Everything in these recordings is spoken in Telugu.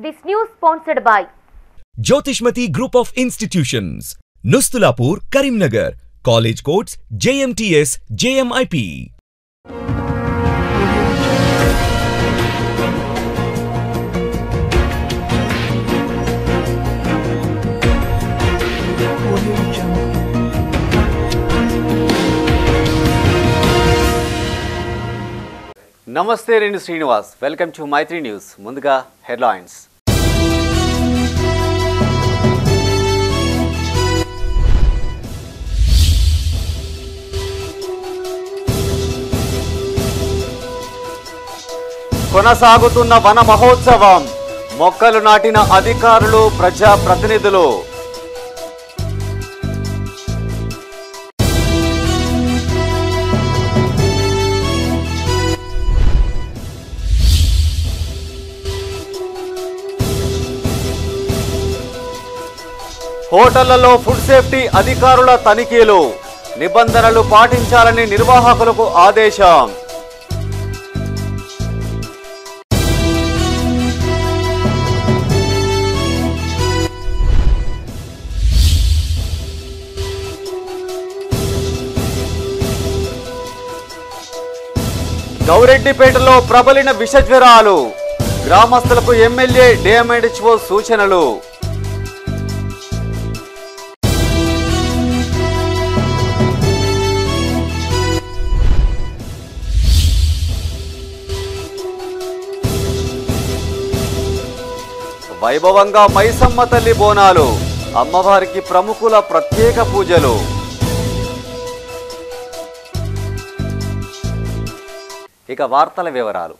This news sponsored by Jyotishmati Group of Institutions, Nustulapur, Karimnagar. College codes JMTS, JMIP. నమస్తే నేను Srinivas welcome to Maitri news ముందుగా హెడ్లైన్స్ కొనసాగుతున్న వన మహోత్సవం మొక్కలు నాటిన అధికారులు ప్రజా ప్రతినిధులు హోటళ్లలో ఫుడ్ సేఫ్టీ అధికారుల తనిఖీలు నిబంధనలు పాటించాలని నిర్వాహకులకు ఆదేశం గౌరెడ్డిపేటలో ప్రబలిన విషజ్వరాలు గ్రామస్తులకు ఎమ్మెల్యే డిఎంహెచ్ఓ సూచనలు వైభవంగా మైసమ్మ తల్లి బోనాలు అమ్మవారికి ప్రముఖుల ప్రత్యేక పూజలు ఇక వార్తల వివరాలు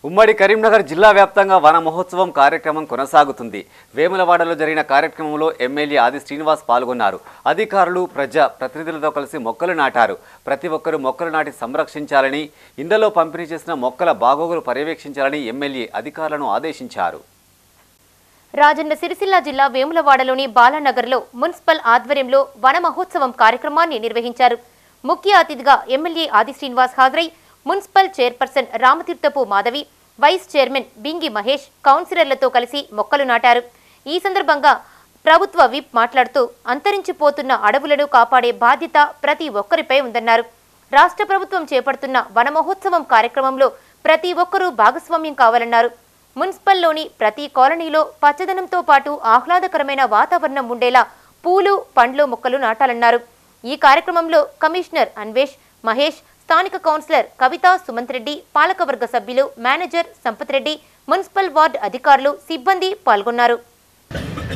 ఉమ్మడి కరీంనగర్ జిల్లా వ్యాప్తంగా వన మహోత్సవం కార్యక్రమం కొనసాగుతుంది. వేములవాడలో జరిగిన కార్యక్రమంలో ఎమ్మెల్యే ఆది శ్రీనివాస్ పాల్గొన్నారు. అధికారులు ప్రజా ప్రతినిధులతో కలిసి మొక్కలు నాటారు. ప్రతి ఒక్కరూ మొక్కలు నాటి సంరక్షించాలని, ఇండ్లలో పంపిణీ చేసిన మొక్కల బాగోగులు పర్యవేక్షించాలని ఎమ్మెల్యే అధికారులను ఆదేశించారు. రాజన్న సిరిసిల్ల జిల్లా వేములవాడలోని బాలానగర్లో మున్సిపల్ ఆధ్వర్యంలో వన మహోత్సవం కార్యక్రమాన్ని నిర్వహించారు. ముఖ్య అతిథిగా ఎమ్మెల్యే ఆది శ్రీనివాస్ హాజరై municipal chairperson Ramatheerthapu Madhavi, vice chairman Bingi Mahesh, కౌన్సిలర్లతో కలిసి మొక్కలు నాటారు. ఈ సందర్భంగా ప్రభుత్వ విప్ మాట్లాడుతూ అంతరించిపోతున్న అడవులను కాపాడే బాధ్యత ప్రతి ఒక్కరిపై ఉందన్నారు. రాష్ట్ర ప్రభుత్వం చేపడుతున్న వన మహోత్సవం కార్యక్రమంలో ప్రతి ఒక్కరూ భాగస్వామ్యం కావాలన్నారు. మున్సిపల్లోని ప్రతి కాలనీలో పచ్చదనంతో పాటు ఆహ్లాదకరమైన వాతావరణం ఉండేలా పూలు, పండ్లు మొక్కలు నాటాలన్నారు. ఈ కార్యక్రమంలో కమిషనర్ అన్వేష్, మహేష్, స్థానిక కౌన్సిలర్ కవితా సుమంత్ రెడ్డి, పాలకవర్గ సభ్యులు, manager Sampath Reddy, municipal ward అధికారులు, సిబ్బంది పాల్గొన్నారు.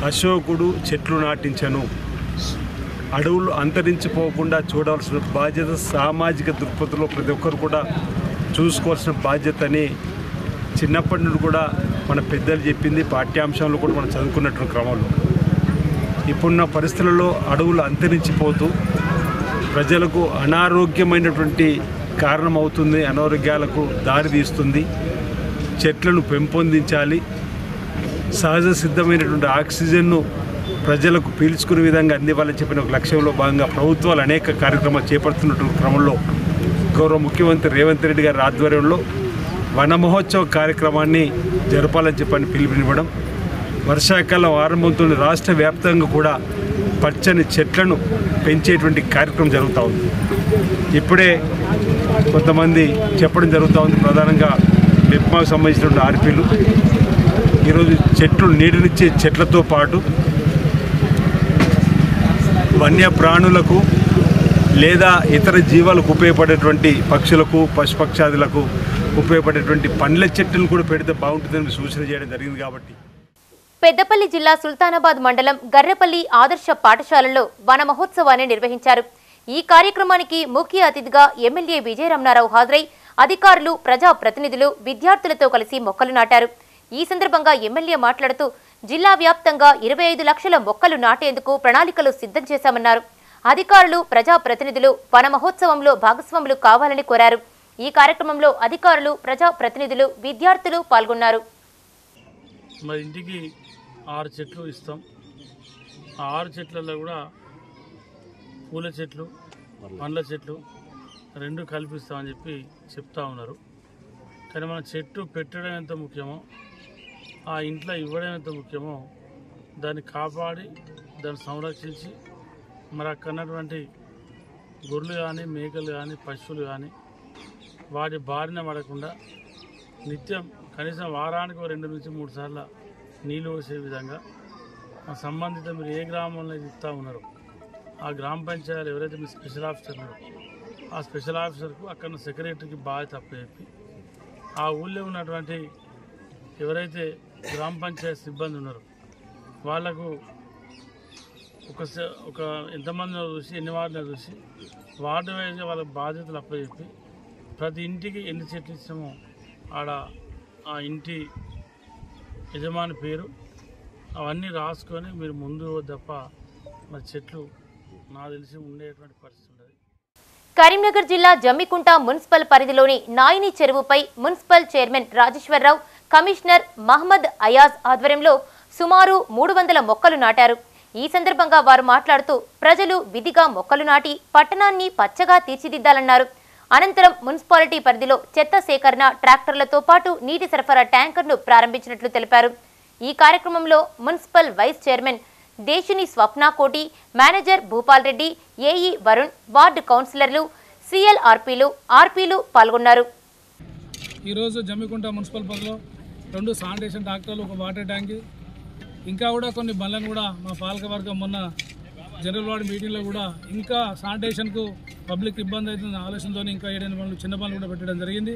అశోకుడు చెట్లు నాటించను, అడవులు అంతరించిపోకుండా చూడాల్సిన బాధ్యత సామాజిక దృక్పథంలో ప్రతి ఒక్కరు కూడా చూసుకోవాల్సిన బాధ్యతని చిన్నప్పటి నుండి కూడా మన పెద్దలు చెప్పింది, పాఠ్యాంశాలను కూడా మనం చదువుకున్నటువంటి క్రమంలో ఇప్పుడున్న పరిస్థితులలో అడవులు అంతరించిపోతూ ప్రజలకు అనారోగ్యమైనటువంటి కారణం అవుతుంది, అనారోగ్యాలకు దారి తీస్తుంది. చెట్లను పెంపొందించాలి, సహజ సిద్ధమైనటువంటి ఆక్సిజన్ను ప్రజలకు పీల్చుకునే విధంగా అందివ్వాలని చెప్పిన ఒక లక్ష్యంలో భాగంగా ప్రభుత్వాలు అనేక కార్యక్రమాలు చేపడుతున్నటువంటి క్రమంలో గౌరవ ముఖ్యమంత్రి రేవంత్ రెడ్డి గారి ఆధ్వర్యంలో వన మహోత్సవ కార్యక్రమాన్ని జరపాలని చెప్పని పిలుపునివ్వడం, వర్షాకాలం ఆరంభంతో రాష్ట్ర వ్యాప్తంగా కూడా పచ్చని చెట్లను పెంచేటువంటి కార్యక్రమం జరుగుతూ ఉంది. ఇప్పుడే కొంతమంది చెప్పడం జరుగుతూ ఉంది, ప్రధానంగా మెప్మాకు సంబంధించినటువంటి ఆర్పీలు ఈరోజు చెట్లు నీడనిచ్చే చెట్లతో పాటు వన్యప్రాణులకు లేదా ఇతర జీవాలకు ఉపయోగపడేటువంటి పక్షులకు, పశుపక్షాదులకు ఉపయోగపడేటువంటి పండ్ల చెట్టును కూడా పెడితే బాగుంటుందని సూచన చేయడం జరిగింది. కాబట్టి పెద్దపల్లి జిల్లా సుల్తానాబాద్ మండలం గర్రెపల్లి ఆదర్శ పాఠశాలలో వన మహోత్సవాన్ని నిర్వహించారు. ఈ కార్యక్రమానికి ముఖ్య అతిథిగా ఎమ్మెల్యే విజయరమణారావు హాజరై అధికారులు, ప్రజా ప్రతినిధులు, విద్యార్థులతో కలిసి మొక్కలు నాటారు. ఈ సందర్భంగా ఎమ్మెల్యే మాట్లాడుతూ జిల్లా వ్యాప్తంగా 25 లక్షల మొక్కలు నాటేందుకు ప్రణాళికలు సిద్ధం చేశామన్నారు. అధికారులు, ప్రజా ప్రతినిధులు వన మహోత్సవంలో భాగస్వాములు కావాలని కోరారు. ఈ కార్యక్రమంలో అధికారులు, ప్రజా ప్రతినిధులు, విద్యార్థులు పాల్గొన్నారు. మరి ఇంటికి 6 చెట్లు ఇస్తాం. ఆ 6 చెట్లలో కూడా పూల చెట్లు, పండ్ల చెట్లు 2 కల్పిస్తామని చెప్తా ఉన్నారు. కానీ మన చెట్టు పెట్టడం ఎంత ముఖ్యమో ఆ ఇంట్లో ఇవ్వడం ఎంత ముఖ్యమో దాన్ని కాపాడి దాన్ని సంరక్షించి మరి అక్కడ ఉన్నటువంటి గొర్రెలు కానీ మేకలు కానీ పశువులు కానీ వాటి బారిన పడకుండా నిత్యం కనీసం వారానికి 2 నుంచి 3 సార్లు నీళ్ళు పోసే విధంగా సంబంధిత మీరు ఏ గ్రామంలో ఇస్తూ ఉన్నారో ఆ గ్రామ పంచాయతీలు ఎవరైతే మీ స్పెషల్ ఆఫీసర్ ఉన్నారో ఆ స్పెషల్ ఆఫీసర్కు అక్కడ సెక్రటరీకి బాధ్యత అప్పచెప్పి ఆ ఊళ్ళో ఉన్నటువంటి ఎవరైతే గ్రామ పంచాయతీ సిబ్బంది ఉన్నారో వాళ్లకు ఒక ఎంతమందినో చూసి ఎన్ని వార్డులో చూసి వార్డు వైజ్గా వాళ్ళకి బాధ్యతలు అప్పచెప్పి ప్రతి ఇంటికి ఎన్ని చెట్లు ఇచ్చామో ఆడ ఆ ఇంటి యజమాని పేరు అవన్నీ రాసుకొని మీరు ముందు తప్ప మరి చెట్లు నాకు తెలిసి ఉండేటువంటి పరిస్థితి ఉండదు. కరీంనగర్ జిల్లా జమ్మికుంట మున్సిపల్ పరిధిలోని నాయిని చెరువుపై municipal chairman Rajeshwararao, commissioner Mohammed Ayaz ఆధ్వర్యంలో సుమారు 300 మొక్కలు నాటారు. ఈ సందర్భంగా వారు మాట్లాడుతూ ప్రజలు విధిగా మొక్కలు నాటి పట్టణాన్ని పచ్చగా తీర్చిదిద్దాలన్నారు. అనంతరం మున్సిపాలిటీ పరిధిలో చెత్త సేకరణ ట్రాక్టర్లతో పాటు నీటి సరఫరా ట్యాంకర్ను ప్రారంభించినట్లు తెలిపారు. ఈ కార్యక్రమంలో మున్సిపల్ వైస్ చైర్మన్ దేశిని స్వప్న కోటి, manager Bhupal Reddy, AE Varun, ward కౌన్సిలర్లు, ఆర్పీలు పాల్గొన్నారు. ఈరోజు జమ్మికుంట మున్సిపల్ పరిధిలో 2 శానిటేషన్ ట్రాక్టర్లు, ఒక వాటర్ ట్యాంక్, ఇంకా కూడా కొన్ని బండ్లను కూడా మా పాలకవర్గం మొన్న జనరల్ వార్డు మీటింగ్లో కూడా ఇంకా శానిటేషన్కు పబ్లిక్ ఇబ్బంది అవుతున్న ఆలోచనతో ఇంకా 7 బండ్లు, చిన్న బండ్లు కూడా పెట్టడం జరిగింది.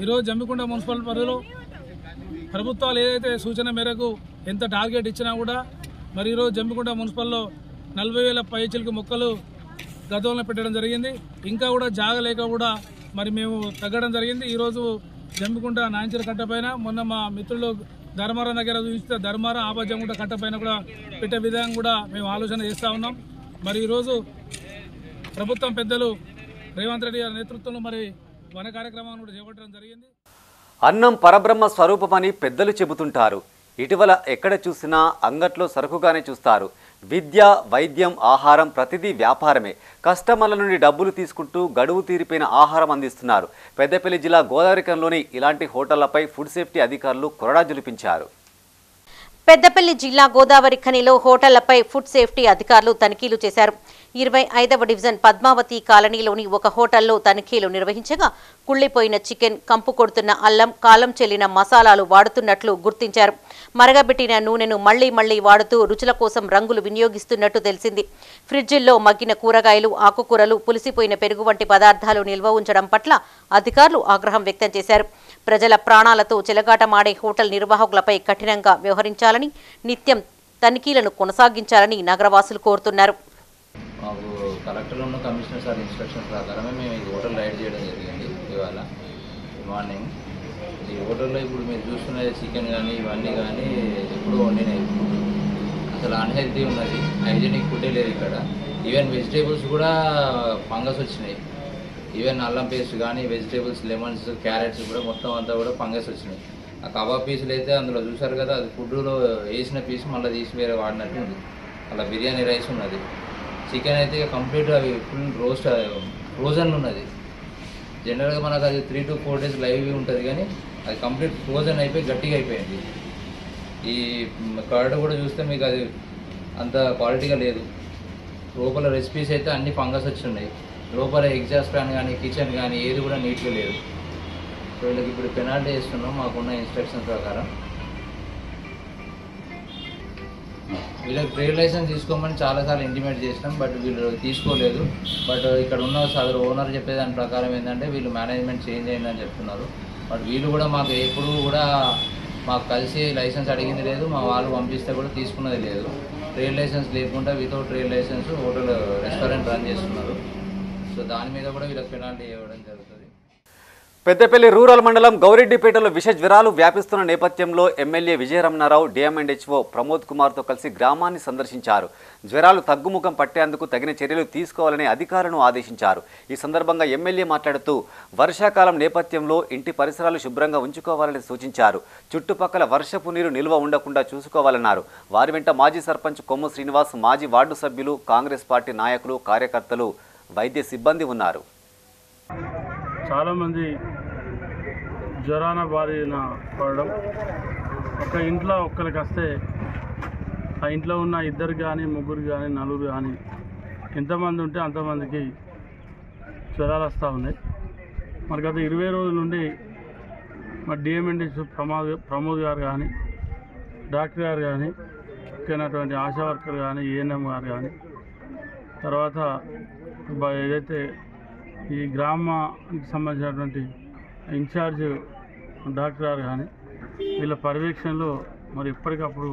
ఈరోజు జమ్మికుంట మున్సిపల్ పరిధిలో ప్రభుత్వాలు ఏదైతే సూచన మేరకు ఎంత టార్గెట్ ఇచ్చినా కూడా మరి ఈరోజు జమ్మికుంట మున్సిపల్లో 40,000 పైచిలకు మొక్కలు గతంలో పెట్టడం జరిగింది. ఇంకా కూడా జాగలేక కూడా మరి మేము తగ్గడం జరిగింది. ఈరోజు జమ్మికుంట నాంచర కట్ట పైన మొన్న మా మిత్రులు ధర్మారం దగ్గర చూస్తే ధర్మారం ఆపజమ్ముకుంట కట్ట పైన కూడా పెట్టే విధంగా కూడా మేము ఆలోచన చేస్తూ ఉన్నాం. మరి ఈరోజు ప్రభుత్వం పెద్దలు రేవంత్ రెడ్డి గారి నేతృత్వంలో మరి వన కార్యక్రమాన్ని కూడా చేపట్టడం జరిగింది. అన్నం పరబ్రహ్మ స్వరూపమని పెద్దలు చెబుతుంటారు. ఇటీవల ఎక్కడ చూసినా అంగట్లో సరుకుగానే చూస్తారు. విద్య, వైద్యం, ఆహారం ప్రతిదీ వ్యాపారమే. కస్టమర్ల నుండి డబ్బులు తీసుకుంటూ గడువు తీరిపోయిన ఆహారం అందిస్తున్నారు. పెద్దపల్లి జిల్లా గోదావరికంలోని ఇలాంటి హోటళ్లపై ఫుడ్ సేఫ్టీ అధికారులు కొరడా జులిపించారు. పెద్దపల్లి జిల్లా గోదావరి ఖనిలో హోటళ్లపై ఫుడ్ సేఫ్టీ అధికారులు తనిఖీలు చేశారు. 25వ డివిజన్ పద్మావతి కాలనీలోని ఒక హోటల్లో తనిఖీలు నిర్వహించగా కుళ్లిపోయిన చికెన్, కంపు కొడుతున్న అల్లం, కాలం చెల్లిన మసాలాలు వాడుతున్నట్లు గుర్తించారు. మరగబెట్టిన నూనెను మళ్లీ వాడుతూ రుచుల కోసం రంగులు వినియోగిస్తున్నట్టు తెలిసింది. ఫ్రిడ్జిల్లో మగ్గిన కూరగాయలు, ఆకుకూరలు, పులిసిపోయిన పెరుగు వంటి పదార్థాలు నిల్వ ఉంచడం పట్ల అధికారులు ఆగ్రహం వ్యక్తం చేశారు. ప్రజల ప్రాణాలతో చెలగాటమాడే హోటల్ నిర్వాహకులపై కఠినంగా వ్యవహరించాలని, నిత్యం తనిఖీలను కొనసాగించాలని నగరవాసులు కోరుతున్నారు. మాకు కలెక్టర్లో ఉన్న కమిషనర్ సార్ ఇన్స్ట్రక్షన్ ప్రకారమే మేము ఈ హోటల్ రైడ్ చేయడం జరిగింది. ఇవాళ మార్నింగ్ ఈ హోటల్లో ఇప్పుడు మీరు చూస్తున్న చికెన్ కానీ ఇవన్నీ కానీ ఎప్పుడూ వండినాయి. అసలు అన్హెల్తీ ఉన్నది, హైజీనిక్ ఫుడ్ లేదు ఇక్కడ. ఈవెన్ వెజిటేబుల్స్ కూడా ఫంగస్ వచ్చినాయి. ఈవెన్ అల్లం పేస్ట్ కానీ వెజిటేబుల్స్, లెమన్స్, క్యారెట్స్ కూడా మొత్తం అంతా కూడా ఫంగస్ వచ్చినాయి. ఆ కబాబ్ పీసులు అయితే అందులో చూసారు కదా, అది ఫుడ్లో వేసిన పీస్ మళ్ళీ తీసి వేరే వాడినట్టు ఉంది. అలా బిర్యానీ రైస్ ఉన్నది. చికెన్ అయితే కంప్లీట్ అవి ఫుల్ రోస్ట్ ఫ్రోజన్ ఉన్నది. జనరల్గా మనకు అది 3 to 4 days లైవ్ ఉంటుంది, కానీ అది కంప్లీట్ ఫ్రోజన్ అయిపోయి గట్టిగా అయిపోయింది. ఈ కర్డ్ కూడా చూస్తే మీకు అది అంత క్వాలిటీగా లేదు. లోపల రెసిపీస్ అయితే అన్ని ఫంగస్ వచ్చి ఉన్నాయి. లోపల ఎగ్జాస్ట్ ఫ్యాన్ కానీ కిచెన్ కానీ ఏది కూడా నీట్గా లేదు. సో వీళ్ళకి ఇప్పుడు పెనాల్టీ వేస్తున్నాం మాకున్న ఇన్స్ట్రక్షన్ ప్రకారం. వీళ్ళకి ట్రేడ్ లైసెన్స్ తీసుకోమని చాలాసార్లు ఇంటిమేట్ చేసినాం, బట్ వీళ్ళు తీసుకోలేదు. బట్ ఇక్కడ ఉన్న సదరు ఓనర్ చెప్పే దాని ప్రకారం ఏంటంటే వీళ్ళు మేనేజ్మెంట్ చేంజ్ అయిందని చెప్తున్నారు. బట్ వీళ్ళు కూడా మాకు ఎప్పుడు కూడా మాకు కలిసి లైసెన్స్ అడిగింది లేదు, మా వాళ్ళు పంపిస్తే కూడా తీసుకున్నది లేదు. ట్రేడ్ లైసెన్స్ లేకుండా without trade licence hotel, restaurant run చేస్తున్నారు. సో దాని మీద కూడా వీళ్ళకి పెనాల్టీ ఇవ్వడం జరుగుతుంది. పెద్దపల్లి రూరల్ మండలం గౌరెడ్డిపేటలో విష జ్వరాలు వ్యాపిస్తున్న నేపథ్యంలో ఎమ్మెల్యే విజయరమణారావు డిఎంఎండ్హెచ్ఓ ప్రమోద్ కుమార్తో కలిసి గ్రామాన్ని సందర్శించారు. జ్వరాలు తగ్గుముఖం పట్టేందుకు తగిన చర్యలు తీసుకోవాలని అధికారులను ఆదేశించారు. ఈ సందర్భంగా ఎమ్మెల్యే మాట్లాడుతూ వర్షాకాలం నేపథ్యంలో ఇంటి పరిసరాలు శుభ్రంగా ఉంచుకోవాలని సూచించారు. చుట్టుపక్కల వర్షపు నీరు నిల్వ ఉండకుండా చూసుకోవాలన్నారు. వారి వెంట మాజీ సర్పంచ్ కొమ్ము శ్రీనివాస్, మాజీ వార్డు సభ్యులు, కాంగ్రెస్ పార్టీ నాయకులు, కార్యకర్తలు, వైద్య సిబ్బంది ఉన్నారు. చాలామంది జ్వరాన బారిన పడడం, ఒక ఇంట్లో ఒక్కరికి వస్తే ఆ ఇంట్లో ఉన్న ఇద్దరు కానీ ముగ్గురు కానీ నలుగురు కానీ ఎంతమంది ఉంటే అంతమందికి జ్వరాలు వస్తూ ఉన్నాయి. మరి గత 20 రోజుల నుండి మరి డిఎంఎన్డి ప్రమోద్ గారు కానీ డాక్టర్ గారు కానీ ఇక్కడటువంటి ఆశా వర్కర్ కానీ ఏఎన్ఎం గారు కానీ తర్వాత ఏదైతే ఈ గ్రామానికి సంబంధించినటువంటి ఇన్ఛార్జ్ డాక్టర్ గారు కానీ వీళ్ళ పర్యవేక్షణలో మరి ఎప్పటికప్పుడు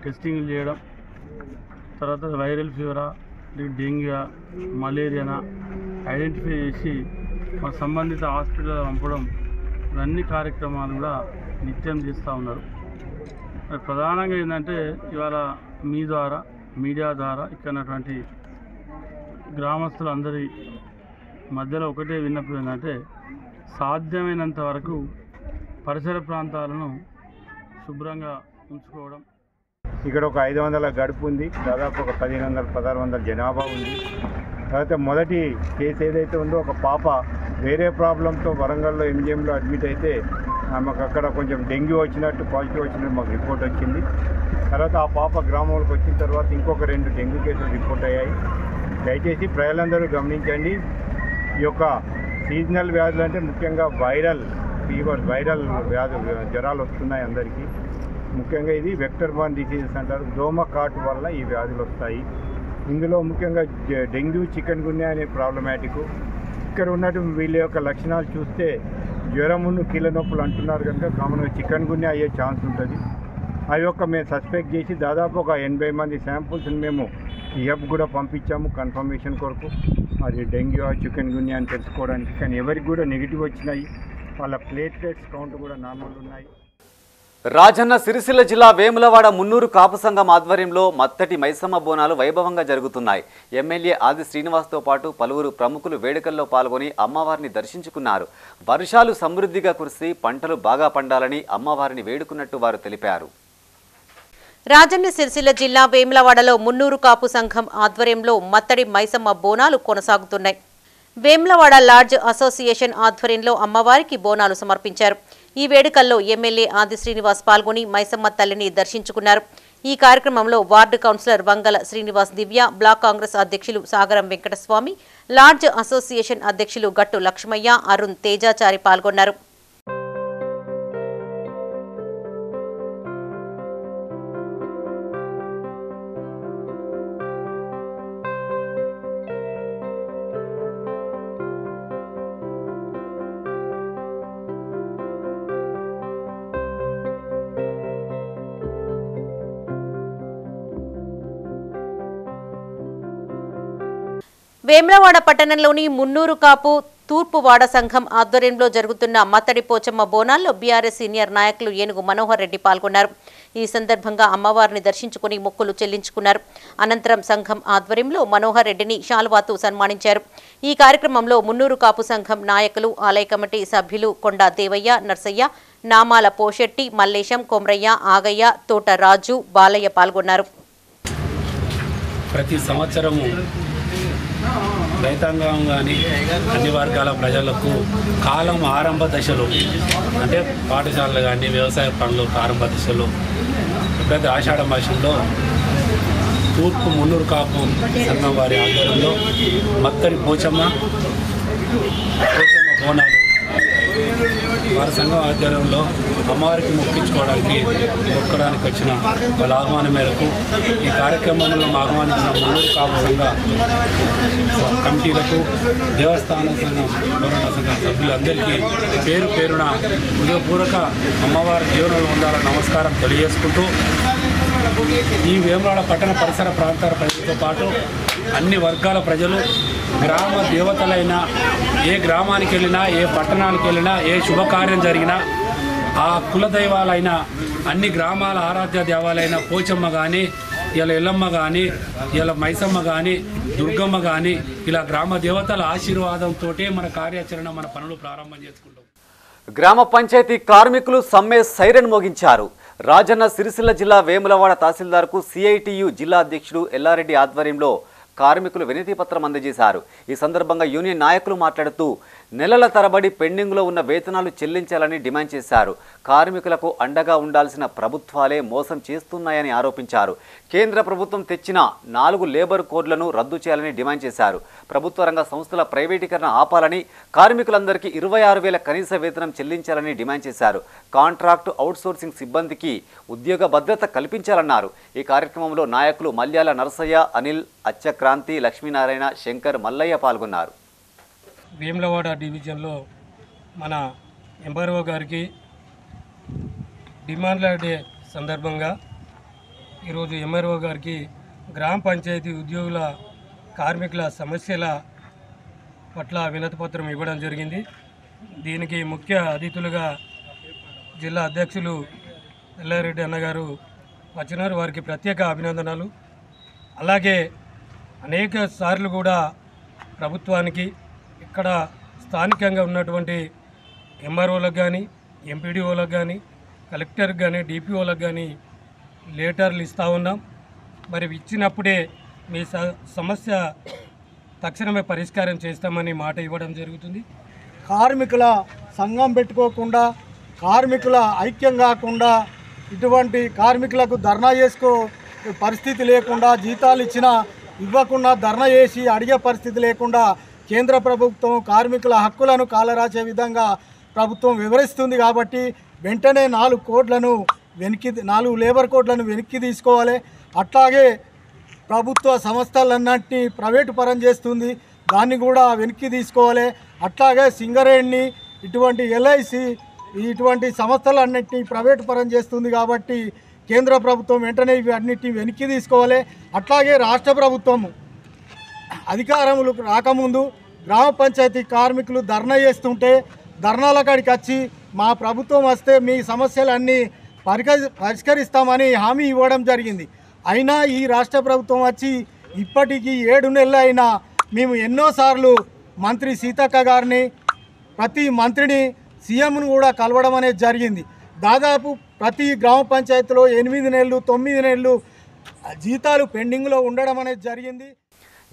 టెస్టింగ్లు చేయడం, తర్వాత వైరల్ ఫీవరా, డెంగ్యూ, మలేరియానా ఐడెంటిఫై చేసి మరి సంబంధిత హాస్పిటల్ పంపడం, ఇవన్నీ కార్యక్రమాలు కూడా నిత్యం చేస్తూ ఉన్నారు. మరి ప్రధానంగా ఏంటంటే ఇవాళ మీ ద్వారా మీడియా ద్వారా ఇక్కడటువంటి గ్రామస్తులందరి మధ్యలో ఒకటే విన్నప్పుడు ఏంటంటే సాధ్యమైనంత వరకు పరిసర ప్రాంతాలను శుభ్రంగా ఉంచుకోవడం. ఇక్కడ ఒక 500 గడుపు ఉంది, దాదాపు ఒక 1500-1600 జనాభా ఉంది. తర్వాత మొదటి కేసు ఏదైతే ఉందో ఒక పాప వేరే ప్రాబ్లంతో వరంగల్లో ఎంజిఎంలో అడ్మిట్ అయితే ఆమెకు అక్కడ కొంచెం డెంగ్యూ వచ్చినట్టు పాజిటివ్ వచ్చినట్టు మాకు రిపోర్ట్ వచ్చింది. తర్వాత ఆ పాప గ్రామంలోకి వచ్చిన తర్వాత ఇంకొక 2 డెంగ్యూ కేసులు రిపోర్ట్ అయ్యాయి. దయచేసి ప్రజలందరూ గమనించండి, ఈ యొక్క సీజనల్ వ్యాధులు అంటే ముఖ్యంగా వైరల్ ఫీవర్, వైరల్ జ్వరాలు వస్తున్నాయి అందరికీ. ముఖ్యంగా ఇది వెక్టర్ బార్న్ డిసీజెస్ అంటారు, దోమ కాటు వల్ల ఈ వ్యాధులు వస్తాయి. ఇందులో ముఖ్యంగా డెంగ్యూ, చికెన్ గున్యా అనే ప్రాబ్లమాటిక్. ఇక్కడ ఉన్నట్టు వీళ్ళ యొక్క లక్షణాలు చూస్తే జ్వరమును కీళ్ళ నొప్పులు అంటున్నారు కనుక కామన్గా చికెన్ గున్యా అయ్యే ఛాన్స్ ఉంటుంది. అవి యొక్క మేము సస్పెక్ట్ చేసి దాదాపు ఒక 80 మంది శాంపుల్స్ని మేము హబ్ కూడా పంపించాము కన్ఫర్మేషన్ కొరకు, అది డెంగ్యూ చికెన్ గున్యా అని తెలుసుకోవడానికి. కానీ ఎవరికి కూడా నెగిటివ్ వచ్చినాయి, వాళ్ళ ప్లేట్లెట్స్ కౌంట్ కూడా నార్మల్ ఉన్నాయి. రాజన్న సిరిసిల్ల జిల్లా వేములవాడ మున్నూరు కాపు సంఘం ఆధ్వర్యంలో మత్తటి మైసమ్మ బోనాలు వైభవంగా జరుగుతున్నాయి. ఎమ్మెల్యే ఆది శ్రీనివాస్తో పాటు పలువురు ప్రముఖులు వేడుకల్లో పాల్గొని అమ్మవారిని దర్శించుకున్నారు. వర్షాలు సమృద్ధిగా కురిసి పంటలు బాగా పండాలని అమ్మవారిని వేడుకున్నట్టు వారు తెలిపారు. రాజన్న సిరిసిల్ల జిల్లా వేములవాడలో మున్నూరు కాపు సంఘం ఆధ్వర్యంలో మత్తడి మైసమ్మ బోనాలు కొనసాగుతున్నాయి. వేములవాడ లార్జ్ అసోసియేషన్ ఆధ్వర్యంలో అమ్మవారికి బోనాలు సమర్పించారు. ఈ వేడుకల్లో ఎమ్మెల్యే ఆది శ్రీనివాస్ పాల్గొని మైసమ్మ తల్లిని దర్శించుకున్నారు. ఈ కార్యక్రమంలో వార్డు కౌన్సిలర్ వంగల శ్రీనివాస్ దివ్య, బ్లాక్ కాంగ్రెస్ అధ్యక్షులు సాగరం వెంకటస్వామి, లార్జ్ అసోసియేషన్ అధ్యక్షులు గట్టు లక్ష్మయ్య, అరుణ్ తేజాచారి పాల్గొన్నారు. వేములవాడ పట్టణంలోని మున్నూరు కాపు తూర్పు వాడ సంఘం ఆధ్వర్యంలో జరుగుతున్న మత్తడి పోచమ్మ బోనాల్లో బీఆర్ఎస్ సీనియర్ నాయకులు ఏనుగు మనోహర్ రెడ్డి పాల్గొన్నారు. ఈ సందర్భంగా అమ్మవారిని దర్శించుకుని మొక్కులు చెల్లించుకున్నారు. అనంతరం సంఘం ఆధ్వర్యంలో మనోహర్ రెడ్డిని శాలువాతో సన్మానించారు. ఈ కార్యక్రమంలో మున్నూరు కాపు సంఘం నాయకులు, ఆలయ కమిటీ సభ్యులు కొండా దేవయ్య, నర్సయ్య, నామాల పోషెట్టి, మల్లేశం, కొమరయ్య, ఆగయ్య, తోట రాజు, బాలయ్య పాల్గొన్నారు. ప్రతి సంవత్సరము రైతాంగం కానీ అన్ని వర్గాల ప్రజలకు కాలం ఆరంభ దశలో అంటే పాఠశాలలు కానీ వ్యవసాయ పనులు ఆరంభ దశలో పెద్ద ఆషాఢ మాసంలో తూర్పు మున్నూరు కాపు సంఘం వారి ఆధ్వర్యంలో మత్తడి పోచమ్మ బోనాలు వారి సంఘం ఆధ్వర్యంలో అమ్మవారికి మొక్కించుకోవడానికి వచ్చిన వాళ్ళ ఆహ్వానం మేరకు ఈ కార్యక్రమంలో ఆహ్వానించిన మున్నూరు కాపు సంఘ కమిటీలకు, దేవస్థాన సంఘం గౌరవ సంఘ సభ్యులందరికీ పేరు పేరున హృదయపూర్వక అమ్మవారి జీవనంలో ఉండాలని నమస్కారం తెలియజేసుకుంటూ ఈ వేములవాడ పట్టణ పరిసర ప్రాంతాల ప్రజలతో పాటు అన్ని వర్గాల ప్రజలు, గ్రామ దేవతలైన ఏ గ్రామానికి వెళ్ళినా, ఏ పట్టణానికి వెళ్ళినా, ఏ శుభకార్యం జరిగినా ఆ కులదైవాలైన అన్ని గ్రామాల ఆరాధ్య దేవాలైన పోచమ్మ కానీ, ఇలా ఎల్లమ్మ కానీ, ఇలా మైసమ్మ కానీ, దుర్గమ్మ కానీ, ఇలా గ్రామ దేవతల ఆశీర్వాదంతో మన కార్యాచరణ, మన పనులు ప్రారంభం చేసుకుంటాం. గ్రామ పంచాయతీ కార్మికులు సమ్మె సైరన్ మోగించారు. రాజన్న సిరిసిల్ల జిల్లా వేములవాడ తహసీల్దార్కు సిఐటియు జిల్లా అధ్యక్షుడు ఎల్లారెడ్డి ఆధ్వర్యంలో కార్మికులు వినతి పత్రం అందజేశారు. ఈ సందర్భంగా యూనియన్ నాయకులు మాట్లాడుతూ నెలల తరబడి పెండింగ్లో ఉన్న వేతనాలు చెల్లించాలని డిమాండ్ చేశారు. కార్మికులకు అండగా ఉండాల్సిన ప్రభుత్వాలే మోసం చేస్తున్నాయని ఆరోపించారు. కేంద్ర ప్రభుత్వం తెచ్చిన 4 లేబర్ కోడ్లను రద్దు చేయాలని డిమాండ్ చేశారు. ప్రభుత్వ రంగ సంస్థల ప్రైవేటీకరణ ఆపాలని, కార్మికులందరికీ 26,000 కనీస వేతనం చెల్లించాలని డిమాండ్ చేశారు. కాంట్రాక్టు అవుట్సోర్సింగ్ సిబ్బందికి ఉద్యోగ భద్రత కల్పించాలన్నారు. ఈ కార్యక్రమంలో నాయకులు మల్యాల నరసయ్య, అనిల్, అచ్చక్రాంతి, లక్ష్మీనారాయణ, శంకర్, మల్లయ్య పాల్గొన్నారు. వేములవాడ డివిజన్లో మన ఎంఆర్ఓ గారికి డిమాండ్ల డే సందర్భంగా ఈరోజు ఎంఆర్ఓ గారికి గ్రామ పంచాయతీ ఉద్యోగుల కార్మికుల సమస్యల పట్ల వినతిపత్రం ఇవ్వడం జరిగింది. దీనికి ముఖ్య అతిథులుగా జిల్లా అధ్యక్షులు ఎల్లారెడ్డి అన్నగారు వచ్చినారు. వారికి ప్రత్యేక అభినందనలు. అలాగే అనేక సార్లు కూడా ప్రభుత్వానికి ఇక్కడ స్థానికంగా ఉన్నటువంటి ఎంఆర్ఓలకు కానీ, ఎంపీడీఓలకు కానీ, కలెక్టర్కి కానీ, డిపిఓలకు కానీ లెటర్లు ఇస్తూ ఉన్నాం. మరి ఇచ్చినప్పుడే మీ సమస్య తక్షణమే పరిష్కారం చేస్తామని మాట ఇవ్వడం జరుగుతుంది. కార్మికుల సంఘం పెట్టుకోకుండా, కార్మికుల ఐక్యం కాకుండా, ఇటువంటి కార్మికులకు ధర్నా చేసుకో పరిస్థితి లేకుండా, జీతాలు ఇవ్వకుండా ధర్నా చేసి అడిగే పరిస్థితి లేకుండా కేంద్ర ప్రభుత్వం కార్మికుల హక్కులను కాలరాచే విధంగా ప్రభుత్వం వివరిస్తుంది. కాబట్టి వెంటనే 4 లేబర్ కోడ్లను వెనక్కి తీసుకోవాలి. అట్లాగే ప్రభుత్వ సంస్థలన్నింటినీ ప్రైవేటు పరం చేస్తుంది, దాన్ని కూడా వెనక్కి తీసుకోవాలి. అట్లాగే సింగరేణిని, ఇటువంటి ఎల్ఐసి, ఇటువంటి సంస్థలన్నింటినీ ప్రైవేటు పరం చేస్తుంది. కాబట్టి కేంద్ర ప్రభుత్వం వెంటనే ఇవి అన్నింటినీ వెనక్కి తీసుకోవాలి. అట్లాగే రాష్ట్ర ప్రభుత్వము అధికారములు రాకముందు గ్రామ పంచాయతీ కార్మికులు ధర్నా చేస్తుంటే ధర్నాల కాడికి వచ్చి మా ప్రభుత్వం వస్తే మీ సమస్యలన్నీ పరిష్కరిస్తామని హామీ ఇవ్వడం జరిగింది. అయినా ఈ రాష్ట్ర ప్రభుత్వం వచ్చి ఇప్పటికీ 7 నెలలు అయినా మేము ఎన్నోసార్లు మంత్రి సీతక్క గారిని, ప్రతి మంత్రిని, సీఎంను కూడా కలవడం అనేది జరిగింది. దాదాపు ప్రతి గ్రామ పంచాయతీలో 8 నెలలు 9 నెలలు జీతాలు పెండింగ్లో ఉండడం అనేది జరిగింది.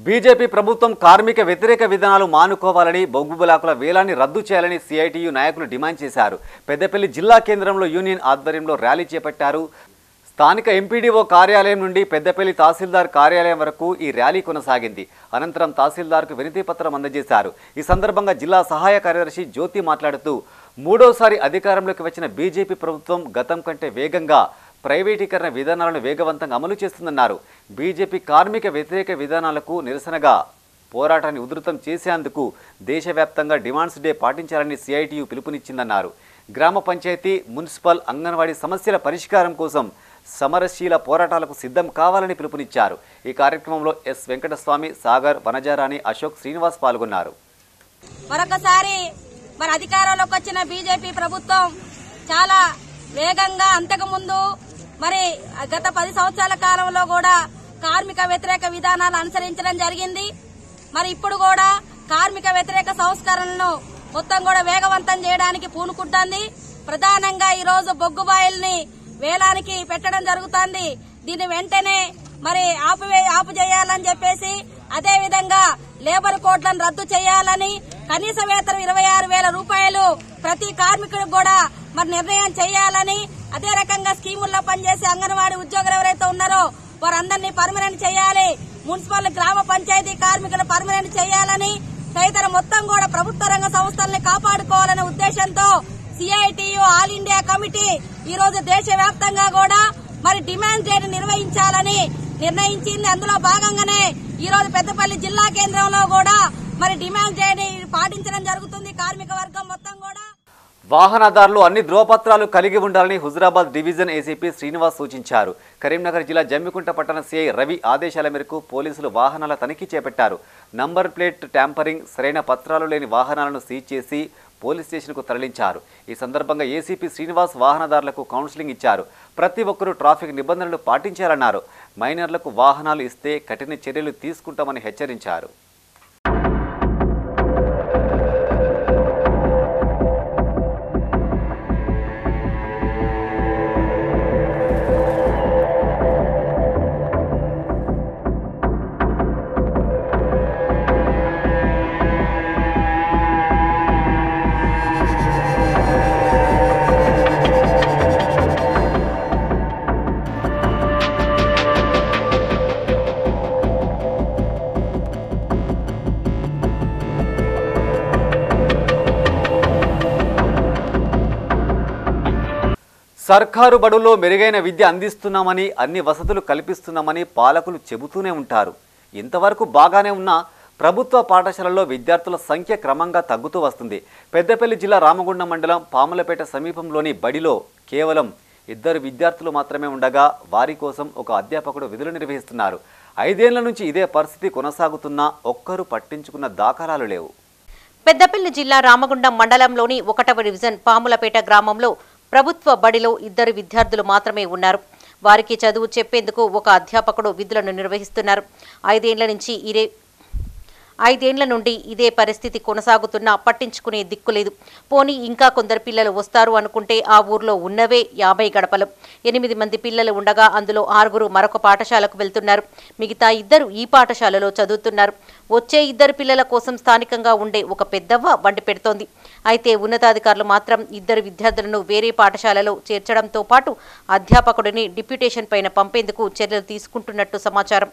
బీజేపీ ప్రభుత్వం కార్మిక వ్యతిరేక విధానాలు మానుకోవాలని, బొగ్గు బ్లాకుల వేలాన్ని రద్దు చేయాలని సిఐటియు నాయకులు డిమాండ్ చేశారు. పెద్దపల్లి జిల్లా కేంద్రంలో యూనియన్ ఆధ్వర్యంలో ర్యాలీ చేపట్టారు. స్థానిక ఎంపీడీఓ కార్యాలయం నుండి పెద్దపల్లి తహసీల్దార్ కార్యాలయం వరకు ఈ ర్యాలీ కొనసాగింది. అనంతరం తహసీల్దార్కు వినతి పత్రం అందజేశారు. ఈ సందర్భంగా జిల్లా సహాయ కార్యదర్శి జ్యోతి మాట్లాడుతూ 3వసారి అధికారంలోకి వచ్చిన బీజేపీ ప్రభుత్వం గతం కంటే వేగంగా ప్రైవేటీకరణ విధానాలను వేగవంతంగా అమలు చేస్తుందన్నారు. బీజేపీ కార్మిక వ్యతిరేక విధానాలకు నిరసనగా పోరాటాన్ని ఉధృతం చేసేందుకు దేశవ్యాప్తంగా డిమాండ్స్ డే పాటించాలని సిఐటియు పిలుపునిచ్చిందన్నారు. గ్రామ పంచాయతీ, మున్సిపల్, అంగన్వాడీ సమస్యల పరిష్కారం కోసం సమరశీల పోరాటాలకు సిద్ధం కావాలని పిలుపునిచ్చారు. ఈ కార్యక్రమంలో ఎస్ వెంకటస్వామి, సాగర్, వనజారాణి, అశోక్, శ్రీనివాస్ పాల్గొన్నారు. మరొకసారి మన అధికారంలోకి వచ్చిన బీజేపీ ప్రభుత్వం చాలా వేగంగా, అంతకుముందు మరి గత 10 సంవత్సరాల కాలంలో కూడా కార్మిక వ్యతిరేక విధానాలు అనుసరించడం జరిగింది. మరి ఇప్పుడు కూడా కార్మిక వ్యతిరేక సంస్కరణలను మొత్తం కూడా వేగవంతం చేయడానికి పూనుకుంటోంది. ప్రధానంగా ఈరోజు బొగ్గుబాయిల్ని వేలానికి పెట్టడం జరుగుతోంది. దీన్ని వెంటనే మరి ఆపుచేయాలని చెప్పేసి, అదేవిధంగా లేబర్ కోడ్లను రద్దు చేయాలని, కనీస వేతనం 26,000 రూపాయలు ప్రతి కార్మికుడికి కూడా మరి నిర్ణయం చేయాలని, అదే రకంగా స్కీముల్లో పనిచేసే అంగన్వాడీ ఉద్యోగులు ఎవరైతే ఉన్నారో వారందరినీ పర్మనెంట్ చేయాలి, మున్సిపల్, గ్రామ పంచాయతీ కార్మికులు పర్మనెంట్ చేయాలని, తదితర మొత్తం కూడా ప్రభుత్వ రంగ సంస్థల్ని కాపాడుకోవాలనే ఉద్దేశంతో సిఐటియు ఆల్ ఇండియా కమిటీ ఈ రోజు దేశవ్యాప్తంగా కూడా మరి డిమాండ్ డే నిర్వహించాలని నిర్ణయించింది. అందులో భాగంగానే ఈ రోజు పెద్దపల్లి జిల్లా కేంద్రంలో కూడా మరి డిమాండ్ డే పాటించడం జరుగుతుంది. కార్మిక వర్గం మొత్తం కూడా వాహనదారులు అన్ని ధ్రువపత్రాలు కలిగి ఉండాలని హుజురాబాద్ డివిజన్ ఏసీపీ శ్రీనివాస్ సూచించారు. కరీంనగర్ జిల్లా జమ్మికుంట పట్టణ సిఐ రవి ఆదేశాల మేరకు పోలీసులు వాహనాల తనిఖీ చేపట్టారు. నంబర్ ప్లేట్ ట్యాంపరింగ్, సరైన పత్రాలు లేని వాహనాలను సీజ్ చేసి పోలీస్ స్టేషన్కు తరలించారు. ఈ సందర్భంగా ఏసీపీ శ్రీనివాస్ వాహనదారులకు కౌన్సిలింగ్ ఇచ్చారు. ప్రతి ఒక్కరూ ట్రాఫిక్ నిబంధనలు పాటించాలన్నారు. మైనర్లకు వాహనాలు ఇస్తే కఠిన చర్యలు తీసుకుంటామని హెచ్చరించారు. సర్కారు బడుల్లో మెరుగైన విద్య అందిస్తున్నామని అన్ని వసతులు కల్పిస్తున్నామని పాలకులు చెబుతూనే ఉంటారు. ఇంతవరకు బాగానే ఉన్న ప్రభుత్వ పాఠశాలల్లో విద్యార్థుల సంఖ్య క్రమంగా తగ్గుతూ వస్తుంది. పెద్దపల్లి జిల్లా రామగుండం మండలం పాములపేట సమీపంలోని బడిలో కేవలం 2 విద్యార్థులు మాత్రమే ఉండగా వారి కోసం ఒక అధ్యాపకుడు విధులు నిర్వహిస్తున్నారు. 5 ఏళ్ల నుంచి ఇదే పరిస్థితి కొనసాగుతున్నా ఒక్కరు పట్టించుకున్న దాఖలాలు లేవు. పెద్దపల్లి జిల్లా రామగుండం మండలంలోని 1వ డివిజన్ పాములపేట గ్రామంలో ప్రభుత్వ బడిలో 2 విద్యార్థులు మాత్రమే ఉన్నారు. వారికి చదువు చెప్పేందుకు ఒక అధ్యాపకుడు విధులను నిర్వహిస్తున్నారు. 5 ఏళ్ల నుండి ఇదే పరిస్థితి కొనసాగుతున్నా పట్టించుకునే దిక్కులేదు. పోనీ ఇంకా కొందరు పిల్లలు వస్తారు అనుకుంటే ఆ ఊర్లో ఉన్నవే 50 గడపలు. 8 మంది పిల్లలు ఉండగా అందులో 6 మరొక పాఠశాలకు వెళ్తున్నారు. మిగతా 2 ఈ పాఠశాలలో చదువుతున్నారు. వచ్చే 2 పిల్లల కోసం స్థానికంగా ఉండే ఒక పెద్దవ్వ వండి పెడుతోంది. అయితే ఉన్నతాధికారులు మాత్రం 2 విద్యార్థులను వేరే పాఠశాలలో చేర్చడంతో పాటు అధ్యాపకుడిని డిప్యూటేషన్ పైన పంపేందుకు చర్యలు తీసుకుంటున్నట్టు సమాచారం.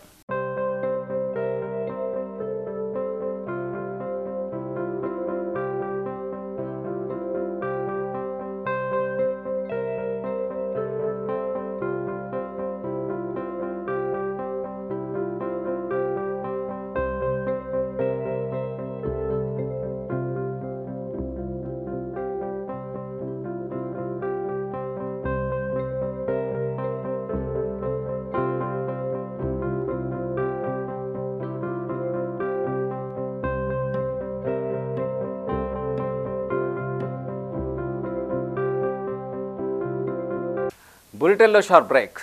బులెటిన్లో short break.